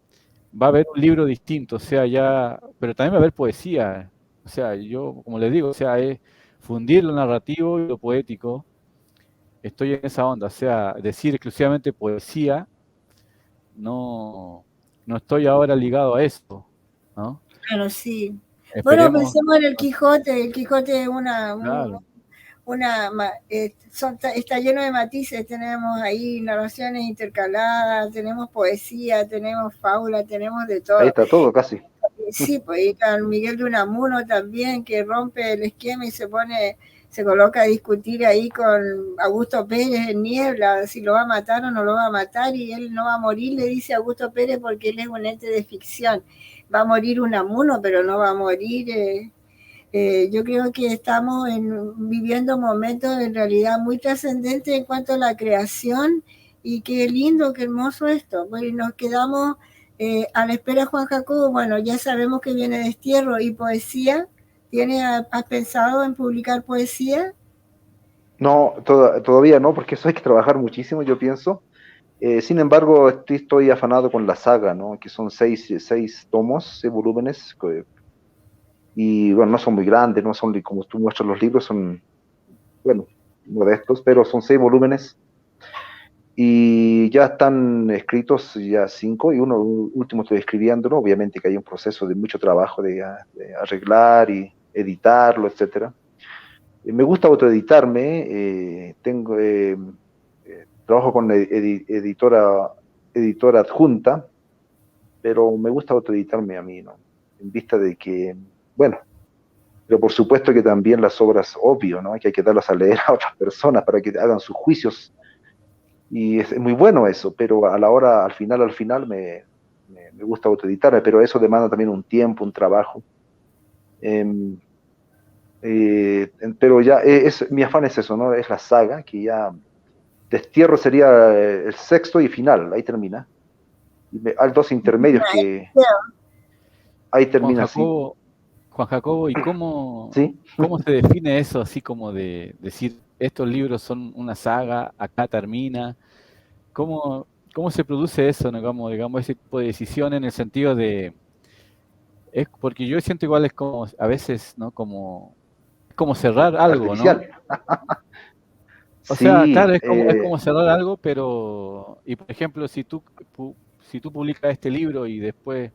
[SPEAKER 3] va a haber un libro distinto, o sea, ya, pero también va a haber poesía, o sea, yo, como les digo, o sea, es fundir lo narrativo y lo poético, estoy en esa onda, o sea, decir exclusivamente poesía, no, no estoy ahora ligado a eso, ¿no?
[SPEAKER 2] Claro, sí. Bueno,
[SPEAKER 3] Esperemos,
[SPEAKER 2] pensemos en el Quijote. El Quijote es
[SPEAKER 3] claro,
[SPEAKER 2] está lleno de matices. Tenemos ahí narraciones intercaladas, tenemos poesía, tenemos fábula, tenemos de
[SPEAKER 4] Ahí
[SPEAKER 2] todo.
[SPEAKER 4] está todo casi.
[SPEAKER 2] Sí, pues y está Miguel de Unamuno también, que rompe el esquema y se coloca a discutir ahí con Augusto Pérez en Niebla, si lo va a matar o no lo va a matar, y él no va a morir, le dice Augusto Pérez, porque él es un ente de ficción. Va a morir Unamuno, pero no va a morir. Yo creo que estamos viviendo momentos en realidad muy trascendentes en cuanto a la creación, y qué lindo, qué hermoso esto. Bueno, y nos quedamos a la espera, Juan Jacobo. Bueno, ya sabemos que viene Destierro y poesía. ¿Has pensado en publicar poesía?
[SPEAKER 4] No, todavía no, porque eso hay que trabajar muchísimo, yo pienso. Sin embargo, estoy afanado con la saga, ¿no? Que son seis tomos, 6 volúmenes, y bueno, no son muy grandes, no son como tú muestras los libros, son, bueno, modestos, pero son 6 volúmenes y ya están escritos ya 5 y uno último estoy escribiéndolo. Obviamente que hay un proceso de mucho trabajo de arreglar y editarlo, etcétera. Me gusta autoeditarme, trabajo con editora adjunta, pero me gusta autoeditarme a mí, ¿no? En vista de que, bueno, pero por supuesto que también las obras, obvio, ¿no? Que hay que darlas a leer a otras personas para que hagan sus juicios, y es muy bueno eso, pero a la hora, al final me gusta autoeditarme, pero eso demanda también un tiempo, un trabajo. Em, pero ya, mi afán es eso, ¿no? Es la saga, que ya Destierro sería el sexto y final, ahí termina. Hay dos intermedios que ahí
[SPEAKER 3] Juan
[SPEAKER 4] termina así,
[SPEAKER 3] Jacobo, Juan Jacobo, ¿y
[SPEAKER 4] ¿sí?
[SPEAKER 3] cómo se define eso así como de decir, estos libros son una saga, acá termina? ¿Cómo se produce eso, ¿no? Digamos, ese tipo de decisión en el sentido de Es porque yo siento igual es como, a veces, ¿no? Es como cerrar algo, ¿no?
[SPEAKER 4] Artificial.
[SPEAKER 3] O sea, claro,
[SPEAKER 4] Sí,
[SPEAKER 3] es como cerrar algo, pero, y por ejemplo, si tú publicas este libro y después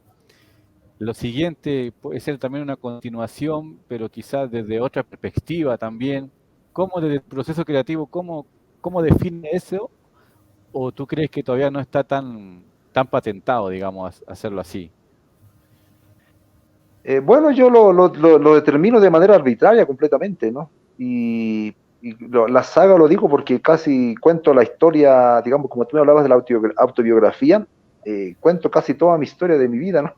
[SPEAKER 3] lo siguiente puede ser también una continuación, pero quizás desde otra perspectiva también, ¿cómo desde el proceso creativo, cómo define eso? ¿O tú crees que todavía no está tan patentado, digamos, hacerlo así?
[SPEAKER 4] bueno, yo lo determino de manera arbitraria completamente, ¿no? La saga lo digo porque casi cuento la historia, digamos, como tú me hablabas de la autobiografía, cuento casi toda mi historia de mi vida, ¿no?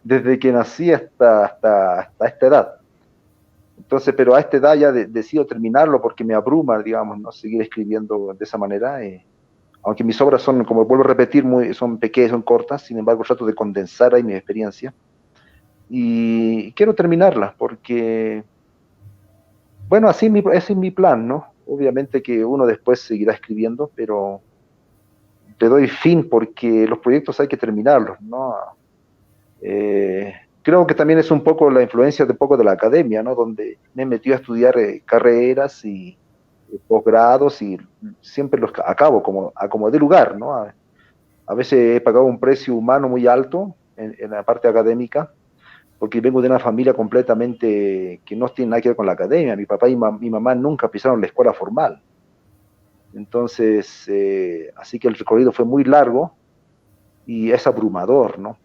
[SPEAKER 4] Desde que nací hasta esta edad. Entonces, pero a esta edad ya decido terminarlo porque me abruma, digamos, ¿no? Seguir escribiendo de esa manera. Aunque mis obras son, como vuelvo a repetir, son pequeñas, son cortas, sin embargo trato de condensar ahí mi experiencia. Y quiero terminarla porque, bueno, ese es mi plan, ¿no? Obviamente que uno después seguirá escribiendo, pero te doy fin porque los proyectos hay que terminarlos, ¿no? Creo que también es un poco la influencia de poco de la academia, ¿no? Donde me he metido a estudiar carreras y posgrados y siempre los acabo como de lugar, ¿no? A veces he pagado un precio humano muy alto en la parte académica, porque vengo de una familia completamente que no tiene nada que ver con la academia. Mi papá y mi mamá nunca pisaron la escuela formal. Entonces, así que el recorrido fue muy largo y es abrumador, ¿no?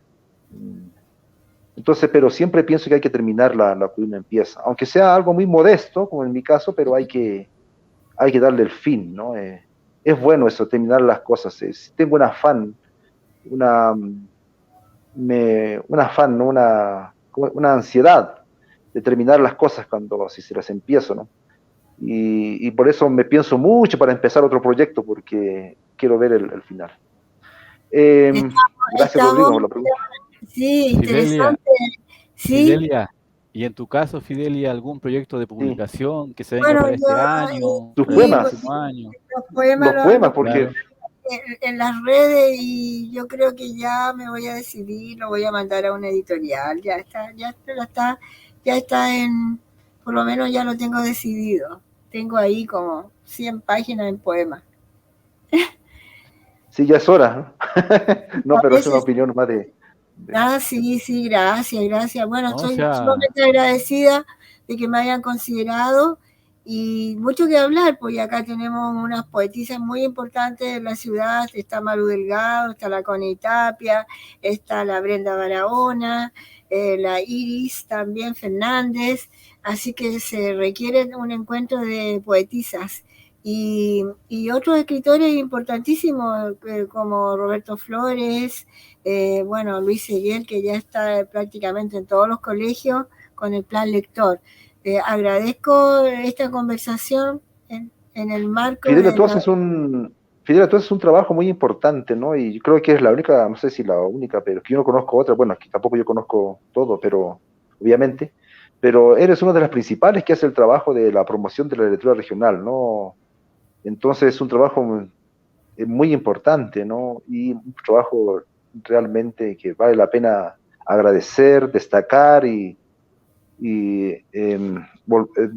[SPEAKER 4] Entonces, pero siempre pienso que hay que terminar la que uno empieza, aunque sea algo muy modesto, como en mi caso, pero hay que darle el fin, ¿no? Es bueno eso, terminar las cosas. Tengo un afán, una, un afán, ¿no? Una ansiedad de terminar las cosas si se las empiezo, ¿no? Y por eso me pienso mucho para empezar otro proyecto, porque quiero ver el final. Gracias, Rodrigo,
[SPEAKER 2] Estamos,
[SPEAKER 4] por la pregunta.
[SPEAKER 2] sí,
[SPEAKER 3] Fidelia,
[SPEAKER 2] interesante. Sí,
[SPEAKER 3] Fidelia, y en tu caso, Fidelia, ¿algún proyecto de
[SPEAKER 4] Sí.
[SPEAKER 3] publicación que se venga
[SPEAKER 2] bueno,
[SPEAKER 3] para
[SPEAKER 2] yo
[SPEAKER 3] este año,
[SPEAKER 4] Tus
[SPEAKER 3] para el
[SPEAKER 2] sí,
[SPEAKER 4] poemas,
[SPEAKER 3] próximo año?
[SPEAKER 2] los poemas
[SPEAKER 4] los poemas,
[SPEAKER 2] los
[SPEAKER 4] porque
[SPEAKER 3] Claro.
[SPEAKER 2] en las redes y yo creo que ya me voy a decidir, lo voy a mandar a una editorial, ya está por lo menos ya lo tengo decidido. Tengo ahí como 100 páginas en poemas.
[SPEAKER 4] sí, ya es hora, ¿no? No,
[SPEAKER 2] A
[SPEAKER 4] pero es una
[SPEAKER 2] veces,
[SPEAKER 4] opinión más
[SPEAKER 2] sí, gracias. Bueno,
[SPEAKER 3] No, o
[SPEAKER 2] estoy
[SPEAKER 3] sea,
[SPEAKER 2] sumamente agradecida de que me hayan considerado y mucho que hablar, porque acá tenemos unas poetisas muy importantes de la ciudad, está Maru Delgado, está la Connie Tapia, está la Brenda Barahona, la Iris también Fernández, así que se requiere un encuentro de poetisas. Y otros escritores importantísimos como Roberto Flores, bueno, Luis Seguiel, que ya está prácticamente en todos los colegios con el plan lector. Agradezco esta conversación en el marco
[SPEAKER 4] Fidel,
[SPEAKER 2] de la...
[SPEAKER 4] Fidel, tú haces un trabajo muy importante, ¿no? Y yo creo que es la única, no sé si la única, pero que yo no conozco otra, bueno, aquí tampoco yo conozco todo, pero obviamente, pero eres una de las principales que hace el trabajo de la promoción de la literatura regional, ¿no? Entonces es un trabajo muy importante, ¿no? Y un trabajo realmente que vale la pena agradecer, destacar y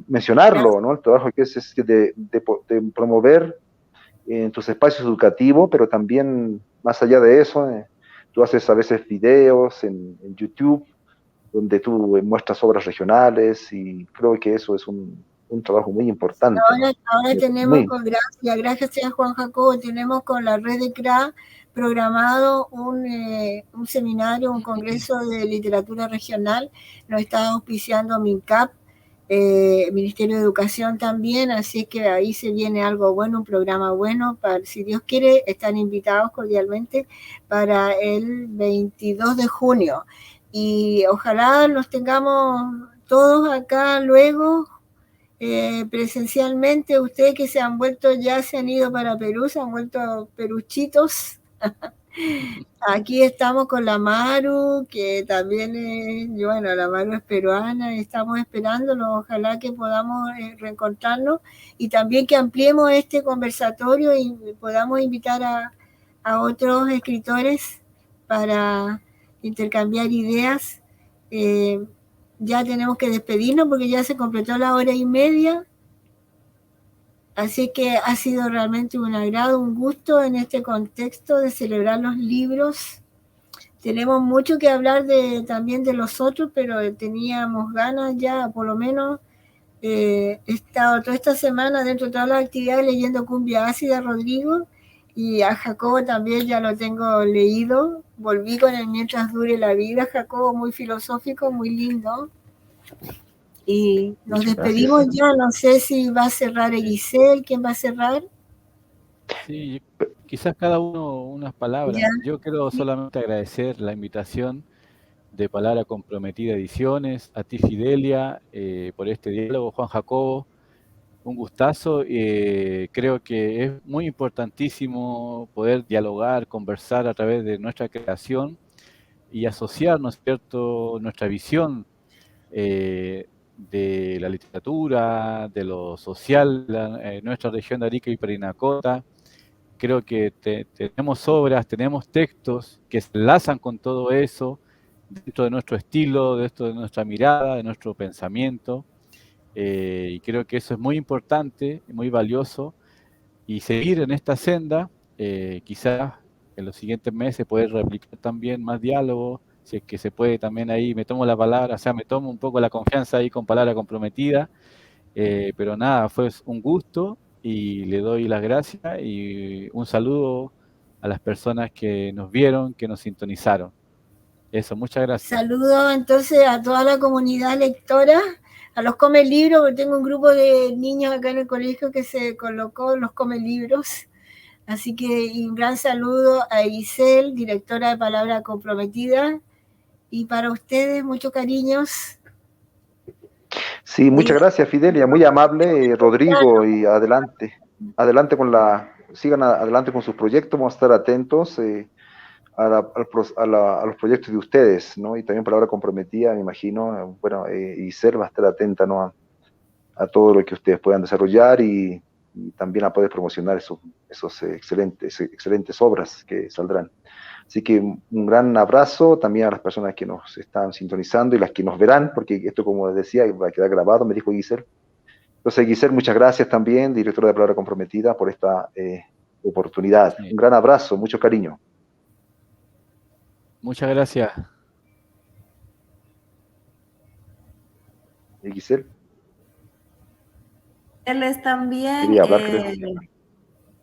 [SPEAKER 4] mencionarlo, ¿no? El trabajo que es de promover en tus espacios educativos, pero también más allá de eso, tú haces a veces videos en YouTube donde tú muestras obras regionales y creo que eso es un trabajo muy importante, ¿no?
[SPEAKER 2] Ahora tenemos
[SPEAKER 4] Muy,
[SPEAKER 2] gracias a Juan Jacobo, tenemos con la red de CRA programado un seminario, un congreso de literatura regional, nos está auspiciando MINCAP, Ministerio de Educación también, así que ahí se viene algo bueno, un programa bueno, si Dios quiere, están invitados cordialmente para el 22 de junio. Y ojalá los tengamos todos acá luego, presencialmente. Ustedes que se han vuelto, ya se han ido para Perú, se han vuelto peruchitos. Aquí estamos con la Maru, que también es, bueno, la Maru es peruana, estamos esperándolo, ojalá que podamos reencontrarnos y también que ampliemos este conversatorio y podamos invitar a otros escritores para intercambiar ideas Ya tenemos que despedirnos porque ya se completó la 1:30. Así que ha sido realmente un agrado, un gusto en este contexto de celebrar los libros. Tenemos mucho que hablar también de los otros, pero teníamos ganas ya, por lo menos. He estado toda esta semana dentro de todas las actividades leyendo Cumbia Ácida, Rodrigo, y a Jacobo también ya lo tengo leído. Volví con el Mientras dure la vida, Jacobo, muy filosófico, muy lindo. Y nos
[SPEAKER 4] Muchas
[SPEAKER 2] despedimos
[SPEAKER 4] gracias.
[SPEAKER 2] ya, no sé si va a cerrar Giselle, ¿quién va a cerrar?
[SPEAKER 3] Sí, quizás cada uno unas palabras.
[SPEAKER 2] Ya.
[SPEAKER 3] Yo quiero solamente agradecer la invitación de Palabra Comprometida Ediciones, a ti Fidelia, por este diálogo, Juan Jacobo, un gustazo. Creo que es muy importantísimo poder dialogar, conversar a través de nuestra creación y asociar, ¿no es cierto?, nuestra visión de la literatura, de lo social, nuestra región de Arica y Parinacota. Creo que tenemos obras, tenemos textos que se enlazan con todo eso, dentro de nuestro estilo, dentro de nuestra mirada, de nuestro pensamiento. Y creo que eso es muy importante, muy valioso. Y seguir en esta senda, quizás en los siguientes meses poder replicar también más diálogos, si es que se puede también ahí, me tomo la palabra, o sea, me tomo un poco la confianza ahí con Palabra Comprometida. Pero nada, fue un gusto y le doy las gracias y un saludo a las personas que nos vieron, que nos sintonizaron. Eso, muchas gracias.
[SPEAKER 2] Saludo entonces a toda la comunidad lectora, a los Come Libros, porque tengo un grupo de niños acá en el colegio que se colocó los Come Libros. Así que un gran saludo a Giselle, directora de Palabra Comprometida, y para ustedes muchos cariños.
[SPEAKER 4] Sí, muchas gracias, Fidelia, muy amable, Rodrigo, y adelante, sigan adelante con sus proyectos, vamos a estar atentos a los proyectos de ustedes, ¿no? Y también Palabra Comprometida, me imagino, bueno, Isel va a estar atenta, ¿no?, a todo lo que ustedes puedan desarrollar y también a poder promocionar esos excelentes obras que saldrán. Así que un gran abrazo también a las personas que nos están sintonizando y las que nos verán, porque esto, como decía, va a quedar grabado, me dijo Giselle. Entonces, Giselle, muchas gracias también, directora de Palabra Comprometida, por esta oportunidad.
[SPEAKER 3] Sí.
[SPEAKER 4] Un gran abrazo, mucho cariño.
[SPEAKER 3] Muchas gracias.
[SPEAKER 4] Giselle,
[SPEAKER 1] Él es también,
[SPEAKER 4] quería hablar, creo.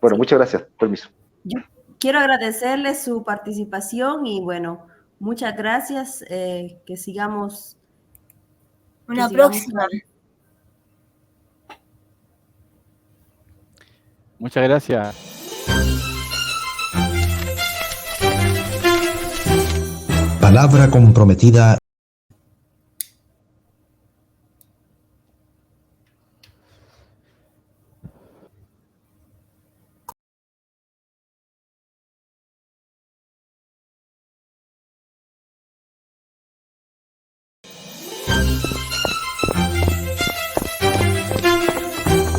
[SPEAKER 4] Bueno,
[SPEAKER 1] sí.
[SPEAKER 4] muchas gracias, permiso.
[SPEAKER 1] Yo quiero agradecerle su participación y bueno, muchas gracias, que sigamos.
[SPEAKER 2] Una próxima.
[SPEAKER 3] Muchas gracias.
[SPEAKER 5] Palabra Comprometida.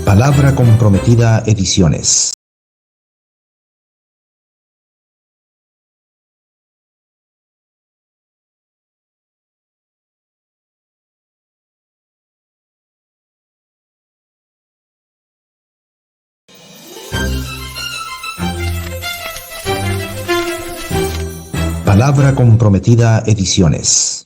[SPEAKER 5] Palabra Comprometida Ediciones. Palabra Comprometida Ediciones.